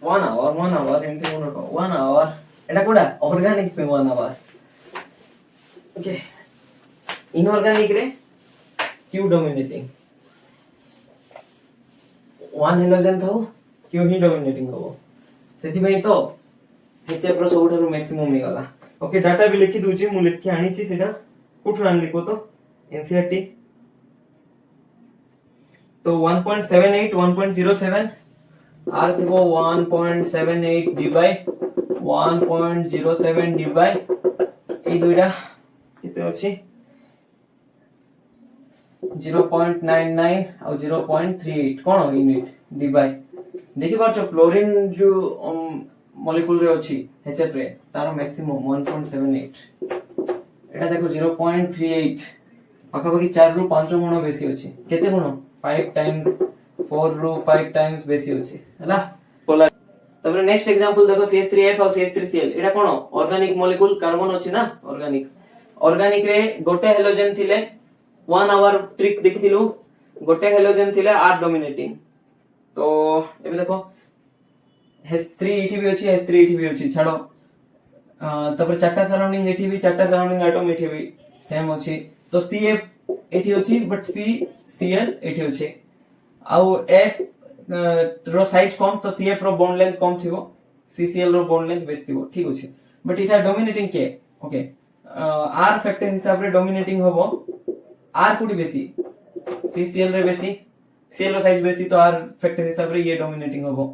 1 आवर एमती मन रखो 1 आवर एटा कोडा ऑर्गेनिक पे 1 आवर ओके इनऑर्गेनिक रे q डोमिनेटिंग 1 हेलोजन थाउ q ही डोमिनेटिंग हो सेति भाई तो hf रो सबठारो मैक्सिमम हे गला ओके डाटा भी लिखि दूची मु लिखि आनी छी सेटा कुठु आन लिखो तो एनसीईआरटी तो 1.78 1.07 r थिबो 1.78 डिवाइड 1.07 डिवाइड ए दुइटा किते अछि 0.99 और 0.38 कोन यूनिट डिवाइड देखि पाछो फ्लोरीन जो मॉलिक्यूल रे अछि HF रे तार मैक्सिमम 1.78 एटा देखो 0.38 पाखा पाखी 4 रु 5 गुण बेसी अछि केते गुण 5 टाइम्स 4 रु 5 टाइम्स बेसी अछि हला पोलर तबरे नेक्स्ट एग्जांपल देखो CH3F और CH3Cl एटा कोन ऑर्गेनिक मॉलिक्यूल कार्बन अछि ना ऑर्गेनिक रे गोटे हेलोजन थिले 1 आवर ट्रिक देखिथिलु गोटे हेलोजन थिले r डोमिनेटिंग तो एबे देखो H3 एठी भी अछि H3 एठी भी अछि छाडो तबरे चारटा सराउंडिंग एठी भी चारटा सराउंडिंग एटम एठी भी सेम अछि तो CF एठी अछि बट CCl एठी अछि आउ F रो साइज कम तो CF रो बॉन्ड लेंथ कम थिबो CCl रो बॉन्ड लेंथ बेसी थिबो ठीक अछि बट इटा डोमिनेटिंग के ओके r फैक्टर हिसाब रे डोमिनेटिंग होबो r कुडी बेसी CCl रे बेसी Cl रो साइज बेसी तो r फैक्टर हिसाब रे ये डोमिनेटिंग होबो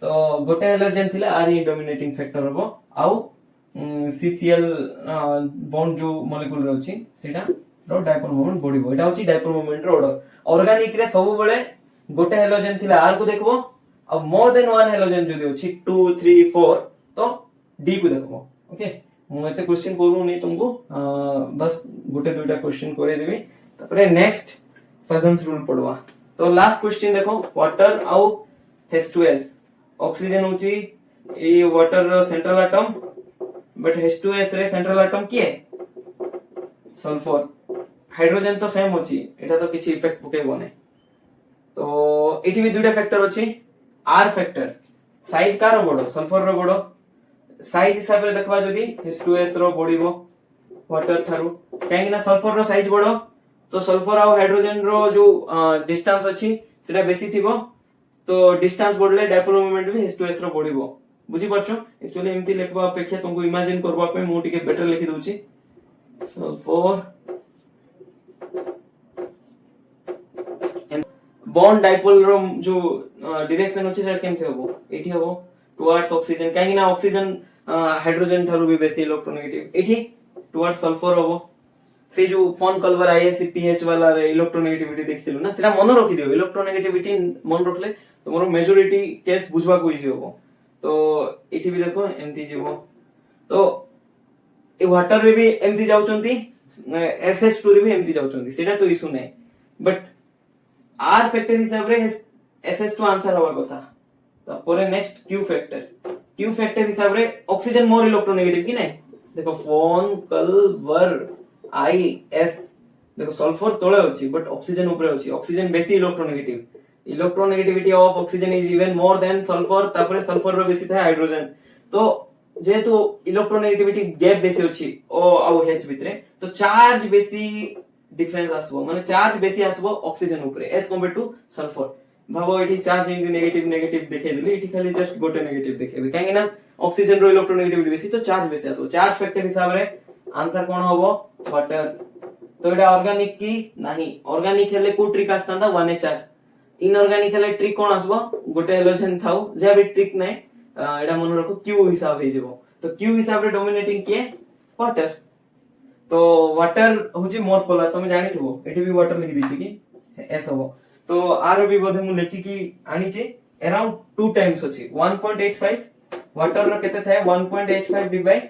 तो गोटे हेलोजन थिला r ही डोमिनेटिंग फैक्टर होबो आउ CCl बॉन्ड जो मॉलिक्यूल रे अछि सेटा रो डायपोल मोमेंट बढिबो एटा अछि डायपोल मोमेंट रो ऑर्डर ऑर्गेनिक रे सब बेले गोटे हेलोजन थिला r को देखबो आ मोर देन वन हेलोजन जदि अछि 2 3 4 तो d को देखबो ओके मु एते क्वेश्चन करू नै तुमको बस गोटे दुटा क्वेश्चन करे देबी तपरे नेक्स्ट फजन्स रूल पढवा तो लास्ट क्वेश्चन देखो वाटर आउ H2S ऑक्सीजन होची ए वाटर रो सेंट्रल एटम बट H2S रे सेंट्रल एटम की है सल्फर हाइड्रोजन तो सेम होची एटा तो किछि इफेक्ट पकेबो नै तो एठी भी दुटा फैक्टर होची r फैक्टर साइज कार बडो सल्फर रो बडो साइज हिसाब रे देखबा जदी H2S रो बढिबो वाटर थारु काहे ना सल्फर रो साइज बडो तो सल्फर और हाइड्रोजन रो जो डिस्टेंस अछि सेटा बेसी थिबो तो डिस्टेंस बढ़ले डायपोल मोमेंट भी H2S रो बढ़िबो बुझी परछो एक्चुअली एमती लिखबा अपेक्षा तुमको इमेजिन करबा पे मु टिके बेटर लिखि दउची सो फॉर बॉन्ड डायपोल रो जो डायरेक्शन अछि सेटा केमते होबो एठी होबो टुवर्ड्स ऑक्सीजन काहे ना ऑक्सीजन हाइड्रोजन थारु भी बेसी इलेक्ट्रोनेगेटिव एठी टुवर्ड्स सल्फर होबो से जो फोन कलवर आईएससीपीएच वाला रे इलेक्ट्रोनेगेटिविटी देखथिलु ना सेटा मन रखि दियो इलेक्ट्रोनेगेटिविटी मन रखले तुमरो मेजॉरिटी केस बुझवा को इजी होबो तो एठी भी देखो एमती जीवो तो ए वाटर रे भी एमती जाउचंती SH2 रे भी एमती जाउचंती सेटा तो इशू नै बट आर फैक्टर हिसाब रे SH2 आंसर हवा कथा तो परे नेक्स्ट क्यू फैक्टर हिसाब रे ऑक्सीजन मोर इलेक्ट्रोनेगेटिव कि नै देखो फोन कलवर आईएस देखो सल्फर तळे अछि बट ऑक्सीजन ऊपर अछि ऑक्सीजन बेसी electronegativity of oxygen is even more than sulphur तापरे सल्फर रो बेसी थाय हाइड्रोजन तो जेहेतु इलेक्ट्रोनेगेटिविटी गैप बेसी अछि ओ आउ H भितरे तो चार्ज बेसी डिफरेंस आसबो माने चार्ज बेसी आसबो ऑक्सीजन ऊपर एज कंपेयर टू सल्फर भाबो एठी चार्ज इन नेगेटिव देखे दिली एठी खाली जस्ट गोटे नेगेटिव देखेबे काहे ना ऑक्सीजन रो इलेक्ट्रोनेगेटिविटी बेसी तो चार्ज बेसी आसबो चार्ज फैक्टर हिसाब रे आंसर कोन होबो वाटर तो एटा ऑर्गेनिक की नाही ऑर्गेनिक हेले को ट्रिक आस्तांदा 1HR इनऑर्गेनिक हेले ट्रिक कोन आसबो गोटे हेलोजन थाउ जे भी ट्रिक नै एटा मन रखो क्यू हिसाब हे जेबो तो क्यू हिसाब रे डोमिनेटिंग के वाटर तो वाटर होजी मोर पोलर तुम जानि थिबो एठी भी वाटर लिखि दिछि कि एस होबो तो आर भी बोधे मु लिखि कि आनि छि अराउंड 2 टाइम्स अछि 1.85 वाटर रो केते थाए 1.85 डिवाइ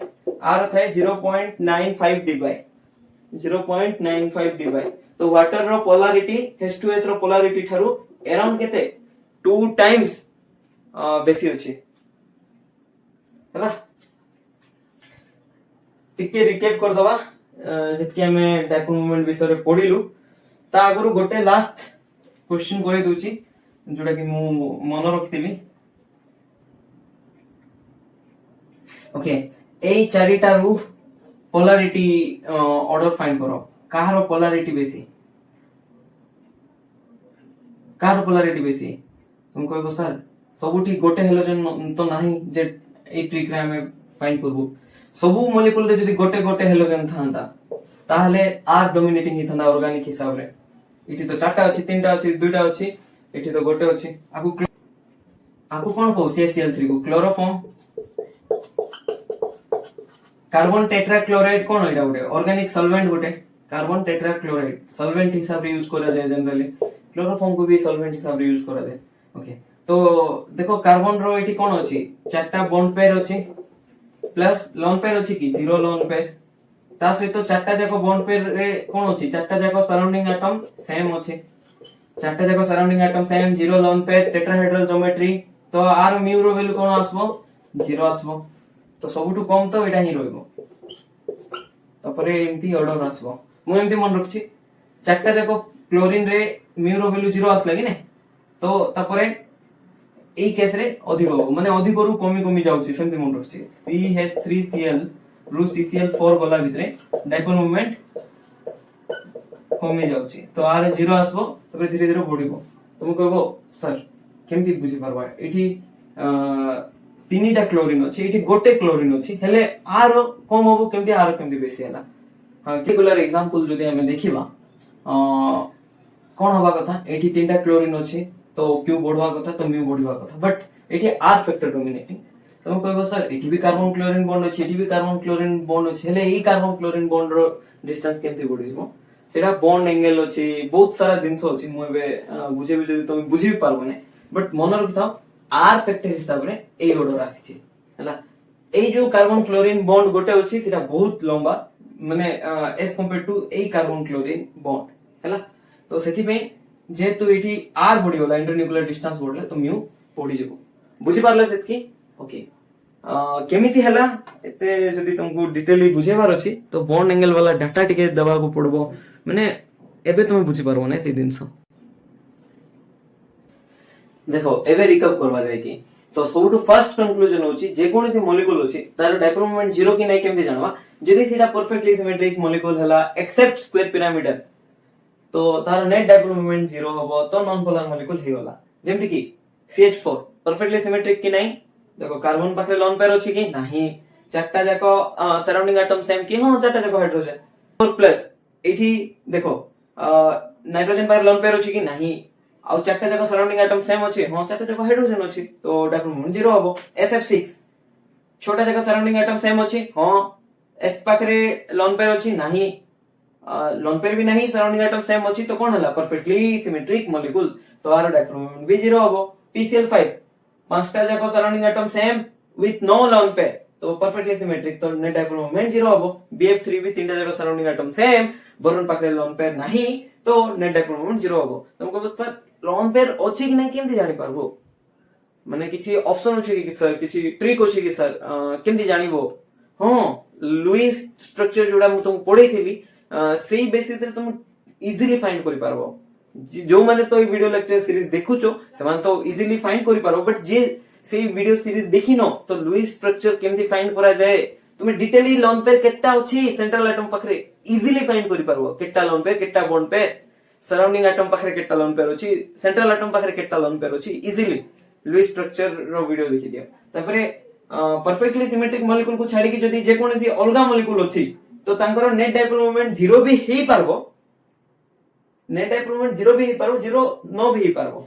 आर थाए 0.95 डिवाइ 0.95 डिवाइ तो वाटर रो पोलैरिटी H2S रो पोलैरिटी थारु अराउंड केते 2 टाइम्स बेसी अछि हला टिके रिकैप कर दवा जति हमें डायपोल मोमेंट विषय रे पढिलु ता आगरु गोटे लास्ट क्वेश्चन करे दोची जोटा कि मु मन रखितली ओके ए चारिटा रु पोलैरिटी ऑर्डर फाइंड करो काहारो पोलैरिटी बेसी तुम कहबो सर सबुठी गोटे हेलोजन तो नाही जे ए ट्रिक रे हमें फाइंड करबो सबु मॉलिक्यूल रे जदी गोटे हेलोजन थांता ताहले आर डोमिनेटिंग ही थांदा ऑर्गेनिक हिसाब रे इठी तो चारटा अछि तीनटा अछि दुइटा अछि इठी तो गोटे अछि आकु कोन को CaCl3 को क्लोरोफॉर्म कार्बन टेट्राक्लोराइड कोन एटा गोटे ऑर्गेनिक सॉल्वेंट गोटे कार्बन टेट्राक्लोराइड सॉल्वेंट हिसाब रे यूज करा जाय जनरली क्लोरोफॉर्म को भी सॉल्वेंट हिसाब रे यूज करा जाय ओके तो देखो कार्बन रो एठी कोन अछि चारटा बॉन्ड पेयर अछि प्लस लोन पेयर अछि कि जीरो लोन पेयर ता सहित चारटा जाको बॉन्ड पेयर रे कोन अछि चारटा जाको सराउंडिंग एटम सेम अछि चारटा जाको surrounding atom same zero lone pair tetrahedral geometry तो आर म्यू रो वैल्यू कोन आसबो जीरो आसबो तो सबुटु कम तो एटा ही रहइबो तपरे एमती ऑर्डर आसबो मु एमती मन रखछि चारटा जाको क्लोरीन रे म्यू रो वैल्यू जीरो आसला कि नै तो तपरे एई केस रे अधिक हो माने अधिक रु कमी जाउची सेमती मन रखछि CH3Cl रु CCl4 गला भितरे डायपोल मोमेंट कमी जाउची तो आर जीरो आसबो तबे धीरे धीरे बढ़िबो तुम कहबो सर केमती बुझी परबा एठी तीनटा क्लोरीन अछि एठी गोटे क्लोरीन अछि हेले आर कम होबो केमती आर केमती बेसी हला हां रेगुलर एग्जांपल जदी हमें देखिबा कोन होबा कथा एठी तीनटा क्लोरीन अछि तो क्यू बढ़वा कथा तो म्यू बढ़वा कथा बट एठी आर फैक्टर डोमिनेटिंग तुम कहबो सर एठी भी कार्बन क्लोरीन बॉन्ड अछि एठी भी कार्बन क्लोरीन बॉन्ड अछि हेले ई कार्बन क्लोरीन बॉन्ड रो डिस्टेंस केमती बढ़िबो सेटा बॉन्ड एंगल अछि बहुत सारा दिनसो अछि मु एबे बुझेबे जदी तुम बुझि पारबो नै बट मन रखिथाओ आर फैक्टर हिसाब रे ए ऑर्डर आसी छी हला ए जो कार्बन क्लोरीन बॉन्ड गोटे अछि सेटा बहुत लंबा माने as compared to a carbon chlorine bond हला तो सेति पे जेतु एठी आर बडी होला इंटरन्यूक्लियर डिस्टेंस बढ़ले तो म्यू पड़ी जेबो बुझि पारले सेतकी ओके केमिति हला एते जदी तुमको डिटेली बुझेबार अछि तो बॉन्ड एंगल वाला डाटा टिके दबा को पड़बो माने एबे तुम बुझि पारबो नै से दिनसो देखो एबे रिकप करबा जाय कि तो सबटु फर्स्ट कंक्लूजन होची जे कोनसी मॉलिक्यूल होची तार डायपोल मोमेंट जीरो कि नै केमति जानवा जदी सीधा परफेक्टली सिमेट्रिक मॉलिक्यूल हला एक्सेप्ट स्क्वायर पिरामिड तो तार नेट डायपोल मोमेंट जीरो होबो तो नॉन पोलर मॉलिक्यूल हे होला जेमति कि CH4 परफेक्टली सिमेट्रिक कि नहीं देखो कार्बन पाखरे लोन पेयर अछि कि नहीं चारटा जाको सराउंडिंग एटम सेम कि हां चारटा जाको हाइड्रोजन 4 प्लस एठी देखो नाइट्रोजन पाखरे लोन पेयर अछि कि नहीं आ चारटा जाको सराउंडिंग एटम सेम अछि हां चारटा जाको हाइड्रोजन अछि तो डायपोल मोमेंट 0 हबो SF6 छोटा जाको सराउंडिंग एटम सेम अछि हां S पाखरे लोन पेयर अछि नहीं लोन पेयर भी नहीं सराउंडिंग एटम सेम अछि तो कोन हला परफेक्टली सिमेट्रिक मॉलिक्यूल तो आरो डायपोल मोमेंट भी 0 हबो PCl5 पांचटा जाको surrounding atom same with no lone pair तो परफेक्टली सिमेट्रिक तो नेट डायपोल मोमेंट 0 हबो BF3 भी तीनटा जाको सराउंडिंग एटम सेम बोरॉन पाखरे लोन पेयर नहीं तो नेट डायपोल मोमेंट 0 हबो तुमको बस सर लोन पेयर अछि कि नहीं केमति जानि पारबो माने किछि ऑप्शन अछि कि सर किछि ट्रिक अछि कि सर केमति जानिबो हां लुईस स्ट्रक्चर जोडा मु तुम पढैथिली सेही बेसिस रे तुम इजीली फाइंड करि पारबो जो माने तो वीडियो लेक्चर सीरीज देखुचो समान तो इजीली फाइंड करि पारो बट जे से वीडियो सीरीज देखिनो तो लुईस स्ट्रक्चर केमति फाइंड करा जाए तुमे डिटेली लोन पेयर केटा अछि सेंट्रल एटम पाखरे इजीली फाइंड करि पारबो केटा लोन पेयर केटा बॉन्ड पेयर सराउंडिंग एटम पाखरे केटा लोन पेयर अछि सेंट्रल एटम पाखरे केटा लोन पेयर अछि इजीली लुईस स्ट्रक्चर रो वीडियो देखि दियो तापरे परफेक्टली सिमेट्रिक मॉलिक्यूल को छाडी कि जदी जे कोनसी अलगा मॉलिक्यूल अछि तो तांकर नेट डायपोल मोमेंट 0 भी हेई पारबो नेट डायपोल मोमेंट 0 भी हेई पारबो 0 नो भी हेई पारबो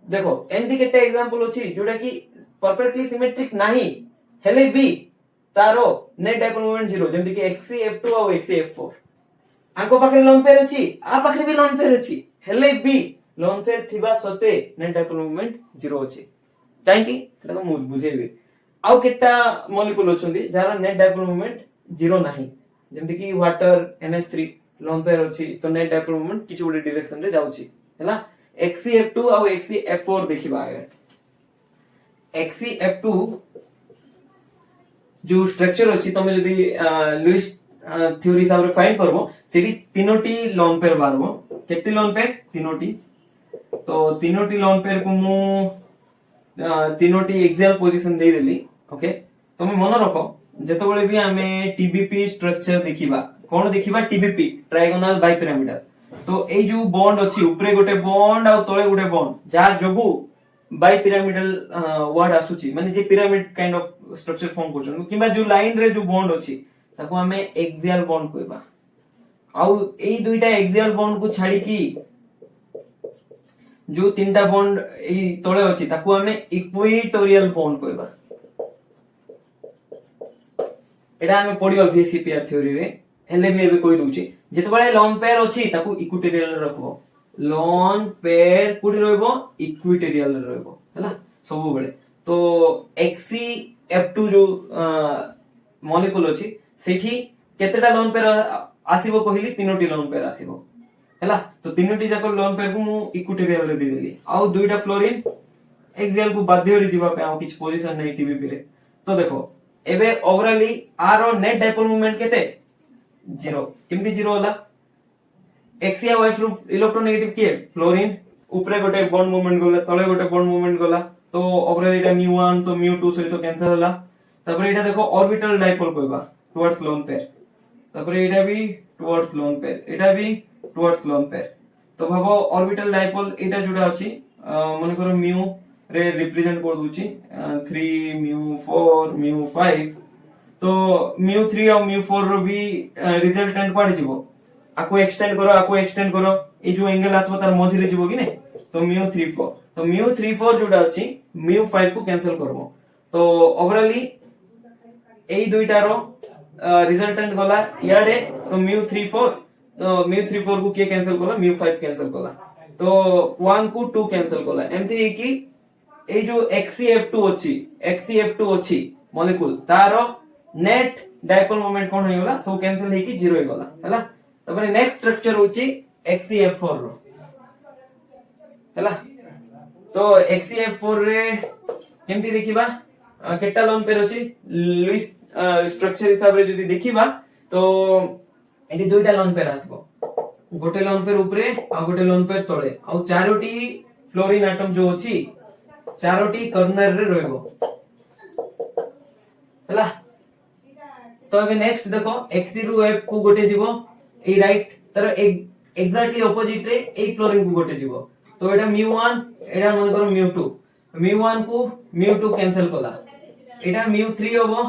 देखो एंती केटे एग्जांपल अछि जोडा कि परफेक्टली सिमेट्रिक नाही हेले भी तारो नेट डायपोल मोमेंट 0 जेमति कि XCF2 और XCF4 आंको पाखरे लोन पेयर अछि आ पाखरे भी लोन पेयर अछि हेले भी लोन पेयर थिबा सते नेट डायपोल मोमेंट 0 अछि काहे कि सेटा मु बुझेबे आउ केटा मॉलिक्यूल अछंदी जारा नेट डायपोल मोमेंट 0 नाही जेमति कि वाटर NH3 लोन पेयर अछि तो नेट डायपोल मोमेंट किछ उडे डायरेक्शन रे जाउछि हैला XCF2 और XCF4 देखिबा आगे XCF2 जो स्ट्रक्चर अछि तमे जदी लुईस थ्योरी हिसाब रे फाइंड करबो सेठी तीनोटी लोन पेयर बारबो केते लोन पेयर तीनोटी तो तीनोटी लोन पेयर को मु तीनोटी एक्सियल पोजीशन दे देली ओके तमे मन रखो जेतबेले भी हमें TBP स्ट्रक्चर देखिबा कोन देखिबा TBP ट्रायगोनल बाइपिरामिडल तो ए जो बॉन्ड अछि ऊपरे गोटे बॉन्ड आ तळे गोटे बॉन्ड जार जोगु बाइपिरामिडल वर्ड आसुची माने जे pyramid kind of structure form करछन किबा जो लाइन रे जो बॉन्ड अछि ताको हमें एक्सियल बॉन्ड कहबा आउ ए दुईटा एक्सियल बॉन्ड को छाडी की जो तीनटा बॉन्ड ए तळे अछि ताको हमें इक्वेटोरियल बॉन्ड कहबा एडा हमें पढिबा VCPR थ्योरी रे हेले भी एबे कोइ दूची जेतबेले लोन पेयर अछि ताको इक्वेटोरियल रे रखबो लोन पेयर कुडी रहबो इक्वेटोरियल रे रहबो हैला सब बेले तो XCF2 जो मॉलिक्यूल अछि सेठी केतेटा लोन पेयर आसीबो कहिली तीनोटी लोन पेयर आसीबो हैला तो तीनोटी जाको लोन पेयर को मु इक्वेटोरियल रे देली आउ दुईटा फ्लोरीन एक्सियल को बाध्य रे जीवा पे आउ किछ पोजीशन नै TBP रे तो देखो एबे ओवरऑली आरो नेट डायपोल मोमेंट केते 0 केमति 0 होला X या Y ग्रुप इलेक्ट्रोनेगेटिव के फ्लोरीन ऊपरे गोटे बॉन्ड मूवमेंट गला तळे गोटे बॉन्ड मूवमेंट गला तो ओवरऑल एटा μ1 तो μ2 सहित कैंसिल होला तापर एटा देखो ऑर्बिटल डायपोल कहबा टुवर्ड्स लोन पेयर तापर एटा भी टुवर्ड्स लोन पेयर एटा भी टुवर्ड्स लोन पेयर तो भाबो ऑर्बिटल डायपोल एटा जोडा अछि मन करो μ रे रिप्रेजेंट कर दूची 3 μ4 μ5 तो μ3 और μ4 रो भी रिजल्टेंट पड़ जिवो आको एक्सटेंड करो ए जो एंगल आसबो तार मझी रे जिवो कि ने तो μ34 तो μ34 जोडा अछि μ5 को कैंसिल करबो तो ओवरऑली ए दुईटा रो रिजल्टेंट गला याडे तो μ34 तो μ34 को के कैंसिल कला μ5 कैंसिल कला तो 1 को 2 कैंसिल कला एमती है कि ए जो XCF2 अछि मॉलिक्यूल तारो नेट डायपोल मोमेंट कोन होइला सब कैंसिल हे कि 0 होइला हैला तबरे नेक्स्ट स्ट्रक्चर होछि XCF4 रो हैला तो XCF4 रे केमती देखिबा केटा लोन पेयर अछि लुईस स्ट्रक्चर हिसाब रे जदी देखिबा तो एटी दुईटा लोन पेयर आसबो गोटे लोन पेयर ऊपरे आ गोटे लोन पेयर तळे आ चारोटी फ्लोरीन एटम जो अछि चारोटी कॉर्नर रे रहबो हैला तो अबे नेक्स्ट देखो X0F को गोटे जीवो ए राइट तर एग्जैक्टली ऑपोजिट रे ए फ्लोरीन को गोटे जीवो तो एटा μ1 एटा मन करो μ2 μ1 को μ2 कैंसिल कला एटा μ3 होबो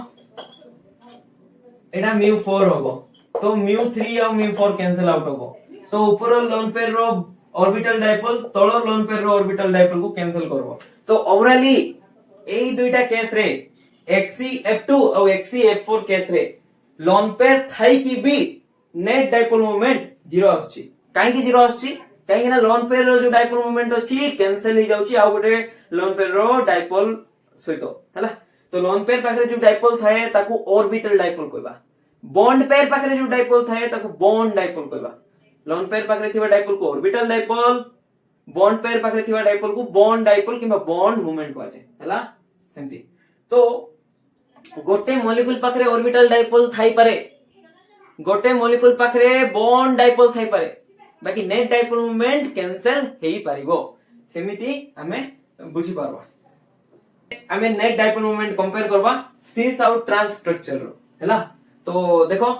एटा μ4 होबो तो μ3 और μ4 कैंसिल आउट होबो तो ऊपर लोन पेयर रो ऑर्बिटल डायपोल तळो लोन पेयर रो ऑर्बिटल डायपोल को कैंसिल करबो तो ओवरऑली एई दुईटा केस रे XeF2 और XeF4 केस रे लोन पेयर थाई की भी नेट डायपोल मोमेंट जीरो आछी काहे की जीरो आछी काहे कि ना लोन पेयर रो जो डायपोल मोमेंट अछि कैंसिल हो जाउची आ गोटे लोन पेयर रो डायपोल सहितो हला तो लोन पेयर पाखरे जो डायपोल थाए ताकू ऑर्बिटल डायपोल कहबा बॉन्ड पेयर पाखरे जो डायपोल थाए ताकू बॉन्ड डायपोल कहबा लोन पेयर पाखरे थिबा डायपोल को ऑर्बिटल डायपोल बॉन्ड पेयर पाखरे थिबा डायपोल को बॉन्ड डायपोल किबा बॉन्ड मोमेंट कहजे हला सेमती तो गोटे मॉलिक्यूल पाखरे ऑर्बिटल डायपोल थाई पारे गोटे मॉलिक्यूल पाखरे बॉन्ड डायपोल थाई पारे बाकी नेट डायपोल मोमेंट कैंसिल हेई पारिबो सेमिति हमें बुझी पारबा हमें नेट डायपोल मोमेंट कंपेयर करबा सिस आउट ट्रांस स्ट्रक्चर रो हला तो देखो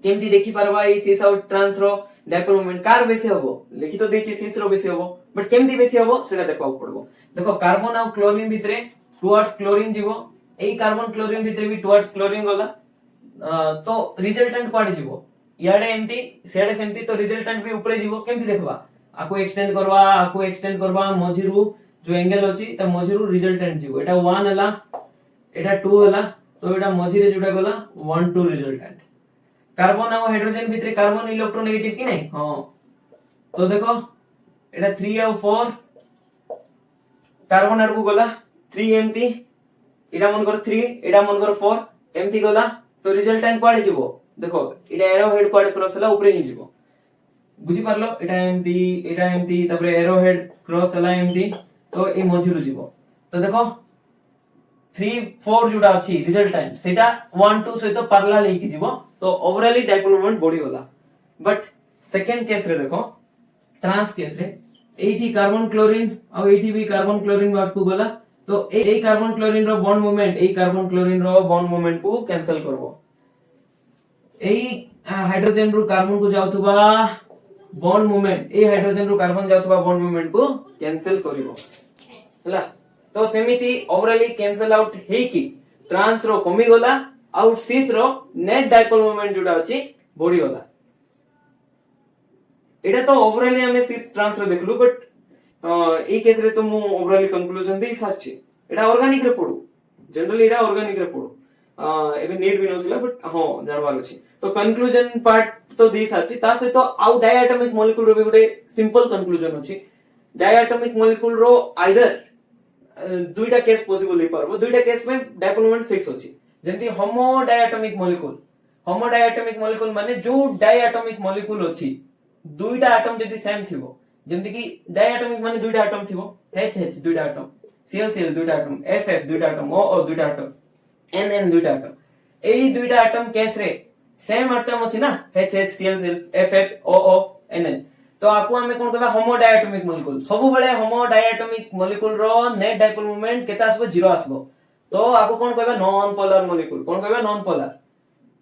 केमती देखि पारबा ई सिस आउट ट्रांस रो डायपोल मोमेंट कार बेसी होबो लिखि तो देछि सिस रो बेसी होबो बट केमती बेसी होबो सेटा देखो पड़बो देखो कार्बन और क्लोरीन भितरे टुवर्ड्स क्लोरीन जीवो एई कार्बन क्लोरीन भितरे भी टुवर्ड्स क्लोरीन गला तो रिजल्टेंट पाड जीवो याडे एमती सेडे सेमती तो रिजल्टेंट भी ऊपर जीवो केमती देखबा आको एक्सटेंड करबा मझिरु जो एंगल होची त मझिरु रिजल्टेंट जीवो एटा 1 हला एटा 2 हला तो एटा मझिरे जोडा गला 1 2 रिजल्टेंट कार्बन और हाइड्रोजन भितरे कार्बन इलेक्ट्रोनेगेटिव कि नहीं हां तो देखो एटा 3 और 4 कार्बन आडकू गला 3 एमती एटा मन कर 3 एटा मन कर 4 एमती गला तो रिजल्टेंट पाड जीवो देखो एटा एरो हेड पाड क्रॉस हला ऊपर ही जीवो बुझी पारलो एटा एमती तबरे एरो हेड क्रॉस हला एमती तो ए मझिरु जीवो तो देखो 3 4 जोडा अछि रिजल्टेंट सेटा 1 2 सहित पैरेलल हेकी जीवो तो ओवरऑली डायपोल मोमेंट बॉडी होला बट सेकंड केस रे देखो ट्रांस केस रे एठी कार्बन क्लोरीन और एठी भी कार्बन क्लोरीन बात को गला तो ए कार्बन क्लोरीन रो बॉन्ड मोमेंट ए कार्बन क्लोरीन रो बॉन्ड मोमेंट को कैंसिल करबो ए हाइड्रोजन रो कार्बन को जाउथबा बॉन्ड मोमेंट ए हाइड्रोजन रो कार्बन जाउथबा बॉन्ड मोमेंट को कैंसिल करिवो हला तो सेमिति ओवरऑली कैंसिल आउट हे की ट्रांस रो कमी गला आउट सिस रो नेट डायपोल मोमेंट जोडा अछि बॉडी गला एटा तो ओवरऑली हमें सिस ट्रांस रो देखलु बट ए केस रे तो मु ओवरऑली कंक्लूजन दे सारछि एटा ऑर्गेनिक रे पडु जनरली एटा ऑर्गेनिक रे पडु एबे नीड भी नसला बट हां जानबार अछि तो कंक्लूजन पार्ट तो दे सारछि ता से तो आउ डायटोमिक मॉलिक्यूल रो भी गुटे सिंपल कंक्लूजन अछि डायटोमिक मॉलिक्यूल रो आइदर दुईटा केस पॉसिबल हे पारबो दुईटा केस में डायपोल मोमेंट फिक्स अछि जेंति होमो डायटोमिक मॉलिक्यूल माने जो डायटोमिक मॉलिक्यूल अछि दुईटा एटम जदी सेम थिबो जेंति कि डायटोमिक माने दुईटा एटम थिबो H दुईटा एटम Cl दुईटा एटम F दुईटा एटम O दुईटा एटम N दुईटा एटम एई दुईटा एटम केस रे सेम एटम अछि ना H Cl F O N तो आकु हमें कोन कहबा होमो डायटोमिक मॉलिक्यूल सब बेले होमो डायटोमिक मॉलिक्यूल रो नेट डायपोल मोमेंट केता आसबो जीरो आसबो तो आकु कोन कहबा नॉन पोलर मॉलिक्यूल कोन कहबा नॉन पोलर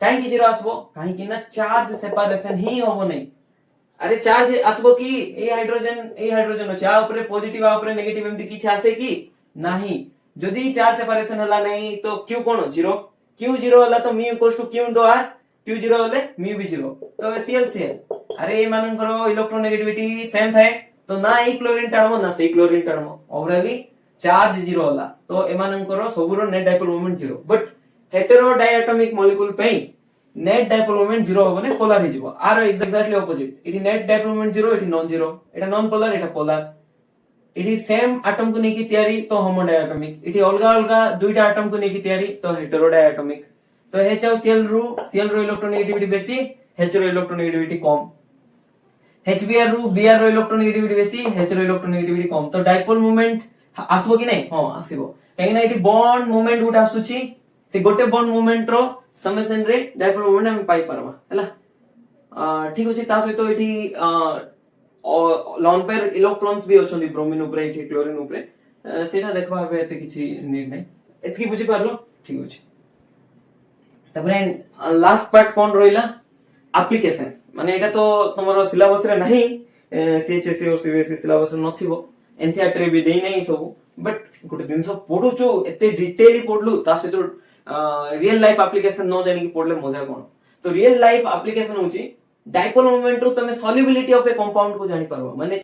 काहे कि जीरो आसबो काहे कि ना चार्ज सेपरेशन ही होबो नै अरे चार्ज आसबो कि ए हाइड्रोजन अछि आ ऊपर पॉजिटिव आ ऊपर नेगेटिव एमति किछ आसे कि नाही जदी चार्ज सेपरेशन हला नै तो q कोन जीरो q जीरो हला तो μ q r q जीरो होले μ भी जीरो तो Cl अरे ए मानन करो इलेक्ट्रोनेगेटिविटी सेम थाए तो ना ए क्लोरीन टाणमो ना से क्लोरीन टाणमो ओवरऑली चार्ज जीरो होला तो ए मानन करो सबुरो net dipole moment zero but hetero diatomic molecule पे नेट डायपोल मोमेंट जीरो होबो ने पोलर हिजिबो आर एक्जेक्टली ऑपोजिट इटी नेट डायपोल मोमेंट जीरो इटी नॉन जीरो एटा नॉन पोलर एटा पोलर इटी सेम एटम को नेकी तयारी तो होमो डायटोमिक इटी अलगा अलगा दुईटा एटम को नेकी तयारी तो हेटेरो डायटोमिक तो H और Cl रो इलेक्ट्रोनेगेटिविटी बेसी H रो इलेक्ट्रोनेगेटिविटी कम HBr रो Br रो इलेक्ट्रोनेगेटिविटी बेसी H रो इलेक्ट्रोनेगेटिविटी कम तो डायपोल मोमेंट आसबो कि नै हां आसीबो काहे ना इटी बॉन्ड मोमेंट गुटा आसुची से गोटे बॉन्ड मोमेंट रो समेशन रे डायपोल मोमेंट हम पाई परबा हला ठीक अछि ता सहित इटी लोन पेयर इलेक्ट्रॉन्स भी अछंदी ब्रोमीन ऊपर इटी क्लोरीन ऊपर सेटा देखबा हबे एते किछि नीड नै एतकी बुझी पारलो ठीक अछि तबरे लास्ट पार्ट कोन रहिला एप्लीकेशन माने एटा तो तमरो सिलेबस रे नाही सीएचएससी और सीबीएसई सिलेबस रे नथिबो एनसीईआरटी रे भी देई नै सब बट गोटे जिनस पढ़ुचु एते डिटेल पढ़लु ता सहित रियल लाइफ एप्लीकेशन न जानि पढ़ले मजा कोन। तो रियल लाइफ एप्लीकेशन होची डायपोल मोमेंट रो तमे सॉल्युबिलिटी ऑफ ए कंपाउंड को जानि परबो। माने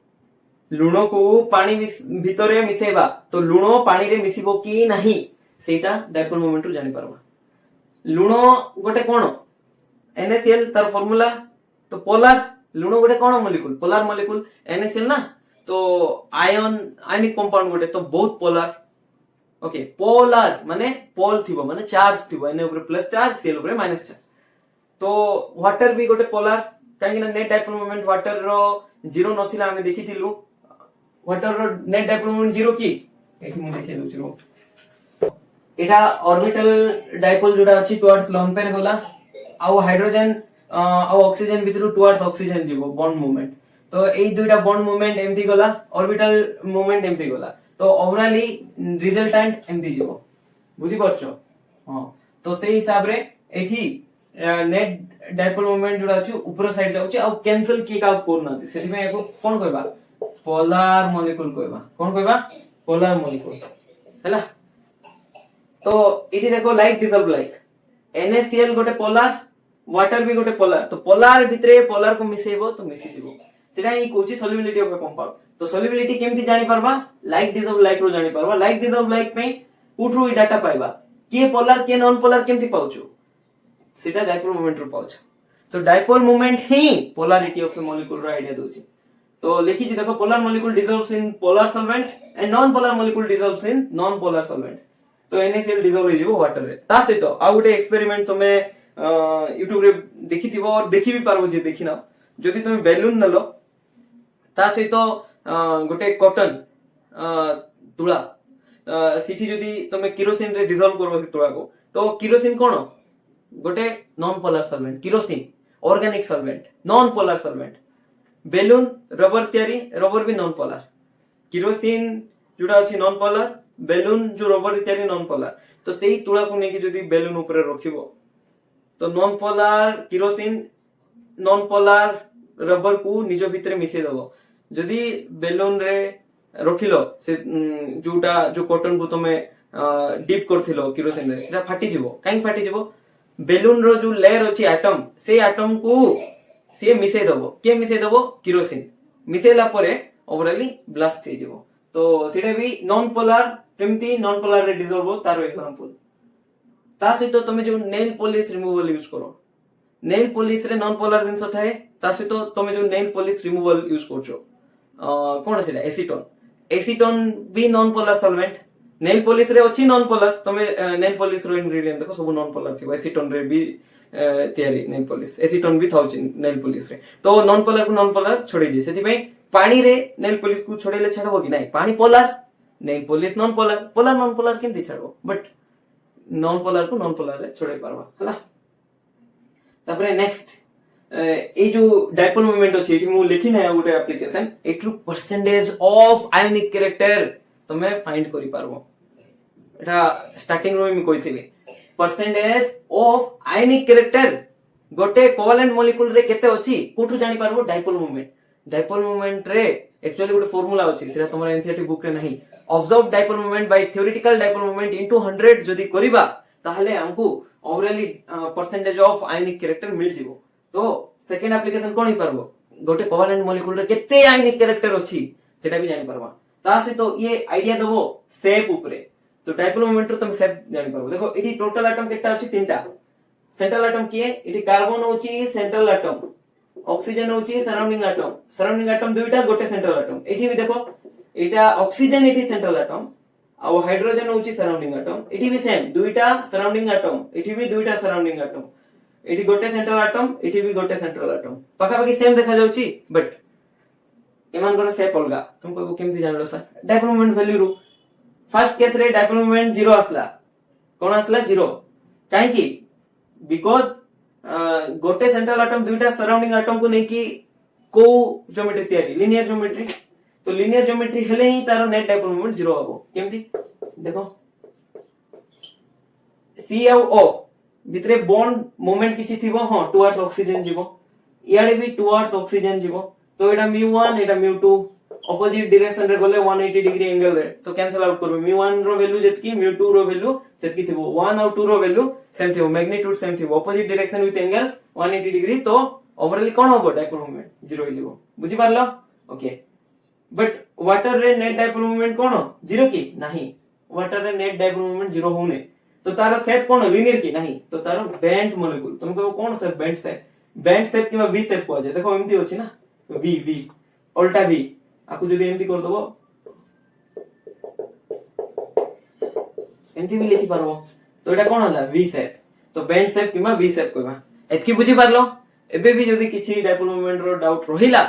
लुण को पानी भितरे मिसेबा तो लुण पानी रे मिसिबो कि नाही सेटा डायपोल मोमेंट रो जानि परबा। लुण गोटे कोन NaCl तार फार्मूला तो पोलर लुण गोटे कोन मॉलिक्यूल पोलर मॉलिक्यूल NaCl ना तो आयनिक कंपाउंड गोटे तो बहुत पोलर। ओके पोलर माने पोल थिबो माने चार्ज थिबो Na ऊपर प्लस चार्ज Cl ऊपर माइनस चार्ज। तो वाटर भी गोटे पोलर काहे नेट डायपोल मोमेंट वाटर रो जीरो नथिला हमें देखिथिलु वाटर रो नेट डायपोल मोमेंट जीरो की एठी मु देखै दउछि रो एटा ऑर्बिटल डायपोल जोडा अछि टुवर्ड्स लोन पेन होला आ हाइड्रोजन आ ऑक्सीजन भितरु टुवर्ड्स ऑक्सीजन जीवो बॉन्ड मूवमेंट। तो एई दुइटा बॉन्ड मूवमेंट एमथि गला ऑर्बिटल मूवमेंट एमथि गला तो ओवरऑली रिजल्टेंट एमथि जीवो बुझी परछो। हां तो सेही हिसाब रे एठी नेट डायपोल मोमेंट जोडा अछि ऊपर साइड जाउछि आ कैंसिल की का करनाति सेठी में एको कोन कहबा पोलर मॉलिक्यूल कहबा। कोन कहबा पोलर मॉलिक्यूल हैला। तो इठी देखो लाइक डिसॉल्व लाइक NaCl गोटे पोलर वाटर भी गोटे पोलर तो पोलर भितरे पोलर को मिसेबो तो मिसी जीवो सेटा ही कोची सॉल्युबिलिटी ऑफ ए कंपाउंड। तो सॉल्युबिलिटी केमति जानि परबा लाइक डिसॉल्व लाइक रो जानि परबा। लाइक डिसॉल्व लाइक पे उठरू ई डाटा पाइबा के पोलर के नॉन पोलर केमति पाउछु सेटा डायपोल मोमेंट रो पाउछु। तो डायपोल मोमेंट ही पोलरिटी ऑफ ए मॉलिक्यूल रो आईडिया दोछि। तो लिखि छी देखो polar molecule dissolves in polar solvent and non polar molecule dissolves in non polar solvent. तो NaCl डिसॉल्व हो वाटर रे ता सहित आ गुटे एक्सपेरिमेंट तमे YouTube रे देखिथिबो और देखि भी पारबो जे देखिना जदि तमे बैलून नलो ता सहित गुटे कॉटन तुळा सिटी जदि तमे केरोसिन रे डिसॉल्व करबो से तुळा को तो केरोसिन कोन गोटे non polar solvent kerosene organic solvent non polar solvent balloon rubber तयारी रबर भी नॉन पोलर केरोसिन जोडा अछि नॉन पोलर बैलून जो रबर तयारी नॉन पोलर। तो सेही तुळा को नेकी जदि बैलून ऊपर रखिबो तो non polar kerosene non polar rubber को निज भितरे मिसे दबो। जदि बैलून रे रखिलो से जोटा जो कॉटन को तमे डिप करथिलो केरोसिन रे सेटा फाटी जिवो काई फाटी जिवो बैलून रो जो लेयर अछि एटम से एटम को से मिसे दबो के मिसे दबो केरोसिन मिसेला परे ओवरऑली ब्लास्ट हे जिवो। तो सेटा भी नॉन पोलर केमती नॉन पोलर रे डिसॉल्व हो तारो एग्जांपल। ता सहित तमे जो नेल पॉलिश रिमूवल यूज करो नेल पॉलिश रे नॉन पोलर जिंस थाए ता सहित तमे जो नेल पॉलिश रिमूवल यूज करछो कोन सेटा एसीटोन एसीटोन भी non polar solvent nail polish रे अछि नॉन पोलर तमे नेल पॉलिश रो इंग्रेडिएंट देखो सब नॉन पोलर थिबो एसीटोन रे भी तयारी नेल पॉलिश एसीटोन भी थाउची नेल पॉलिश रे। तो नॉन पोलर को नॉन पोलर छोड़ी दे सेति पे पानी रे नेल पॉलिश को छोड़ेले छाड़बो कि नाही पानी polar nail polish non polar polar non polar केमति छाड़बो बट नॉन पोलर को नॉन पोलर रे छोड़े पारबा हला। तापरे नेक्स्ट ए जो डायपोल मोमेंट अछि एठी मु लिखि नै गुटे एप्लीकेशन एटलु परसेंटेज ऑफ आयनिक कैरेक्टर तमे फाइंड करि पारबो। एटा स्टार्टिंग रो मी कहिथिले परसेंटेज ऑफ आयनिक कैरेक्टर गोटे कोवेलेंट मॉलिक्यूल रे केते अछि कोठु जानि पारबो डायपोल मोमेंट। डायपोल मोमेंट रे एक्चुअली गुटे फार्मूला अछि सेटा तमरा एनसीईआरटी बुक रे नाही observe dipole moment by theoretical dipole moment into 100 जदि करिबा ताहले हमकु ओवरऑली परसेंटेज ऑफ आयनिक कैरेक्टर मिल जिवो। तो सेकंड एप्लीकेशन कोन ही पारबो गोटे कोवेलेंट मॉलिक्यूल रे केते आयनिक कैरेक्टर अछि सेटा भी जानि पारबा ता से तो ये आईडिया दबो शेप ऊपरे। तो डायपोल मोमेंट रो तुम शेप जानि पारबो देखो एठी टोटल एटम केटा अछि तीनटा सेंट्रल एटम किए एठी कार्बन होची सेंट्रल एटम ऑक्सीजन होची सराउंडिंग एटम दुइटा गोटे सेंट्रल एटम एठी भी देखो एटा ऑक्सीजन एठी सेंट्रल एटम आ हाइड्रोजन होची सराउंडिंग एटम एठी भी सेम दुइटा सराउंडिंग एटम एठी भी दुइटा सराउंडिंग एटम एठी गोटे सेंट्रल एटम एठी भी गोटे सेंट्रल एटम पाखा पाखी सेम देखा जाउची बट एमान को शेप अलगा तुम कहबो केमति जानलो sir dipole moment value row first case रे डायपोल मोमेंट 0 आसला कोन आसला 0 काहे की बिकॉज़ गोटे सेंट्रल एटम दुइटा सराउंडिंग एटम को नै की को ज्योमेट्री तयारी लीनियर ज्योमेट्री। तो लीनियर ज्योमेट्री हेले ही तारो नेट डायपोल मोमेंट 0 हबो केमति देखो C और O भितरे बॉन्ड मोमेंट किछि थिबो हां टुवर्ड्स ऑक्सीजन जीवो इयाडे भी टुवर्ड्स ऑक्सीजन जीवो। तो एटा μ1 एटा μ2 ऑपोजिट डायरेक्शन रे गले 180 डिग्री एंगल रे तो कैंसिल आउट करबे μ1 रो वैल्यू जतकी μ2 रो वैल्यू सेतकी थिबो 1 और 2 रो वैल्यू सेम थिबो मैग्नीट्यूड सेम थिबो opposite direction with angle 180 degree तो ओवरऑल कोन होबो डायपोल मोमेंट 0 हो जिवो बुझी पारलो ओके बट वाटर रे नेट डायपोल मोमेंट कोन 0 की नहीं वाटर रे नेट डायपोल मोमेंट 0 होने तो तारो शेप कोन लिनियर की नहीं तो तारो बेंट मॉलिक्यूल तुमको कोन शेप बेंट शेप किबा वी शेप को जाय देखो एमती होची ना वी वी उल्टा वी आकु जदी एमती कर दबो एमती भी लिखि पारबो तो एटा कोन होला वी शेप तो बेंट शेप किबा वी शेप कहबा एतकी बुझी पारलो एबे भी जदी किछि डायपोल मोमेंट रो डाउट रहिला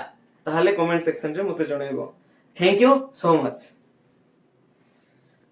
ताहाले कमेंट सेक्शन रे मते जणाइबो थैंक यू सो मच।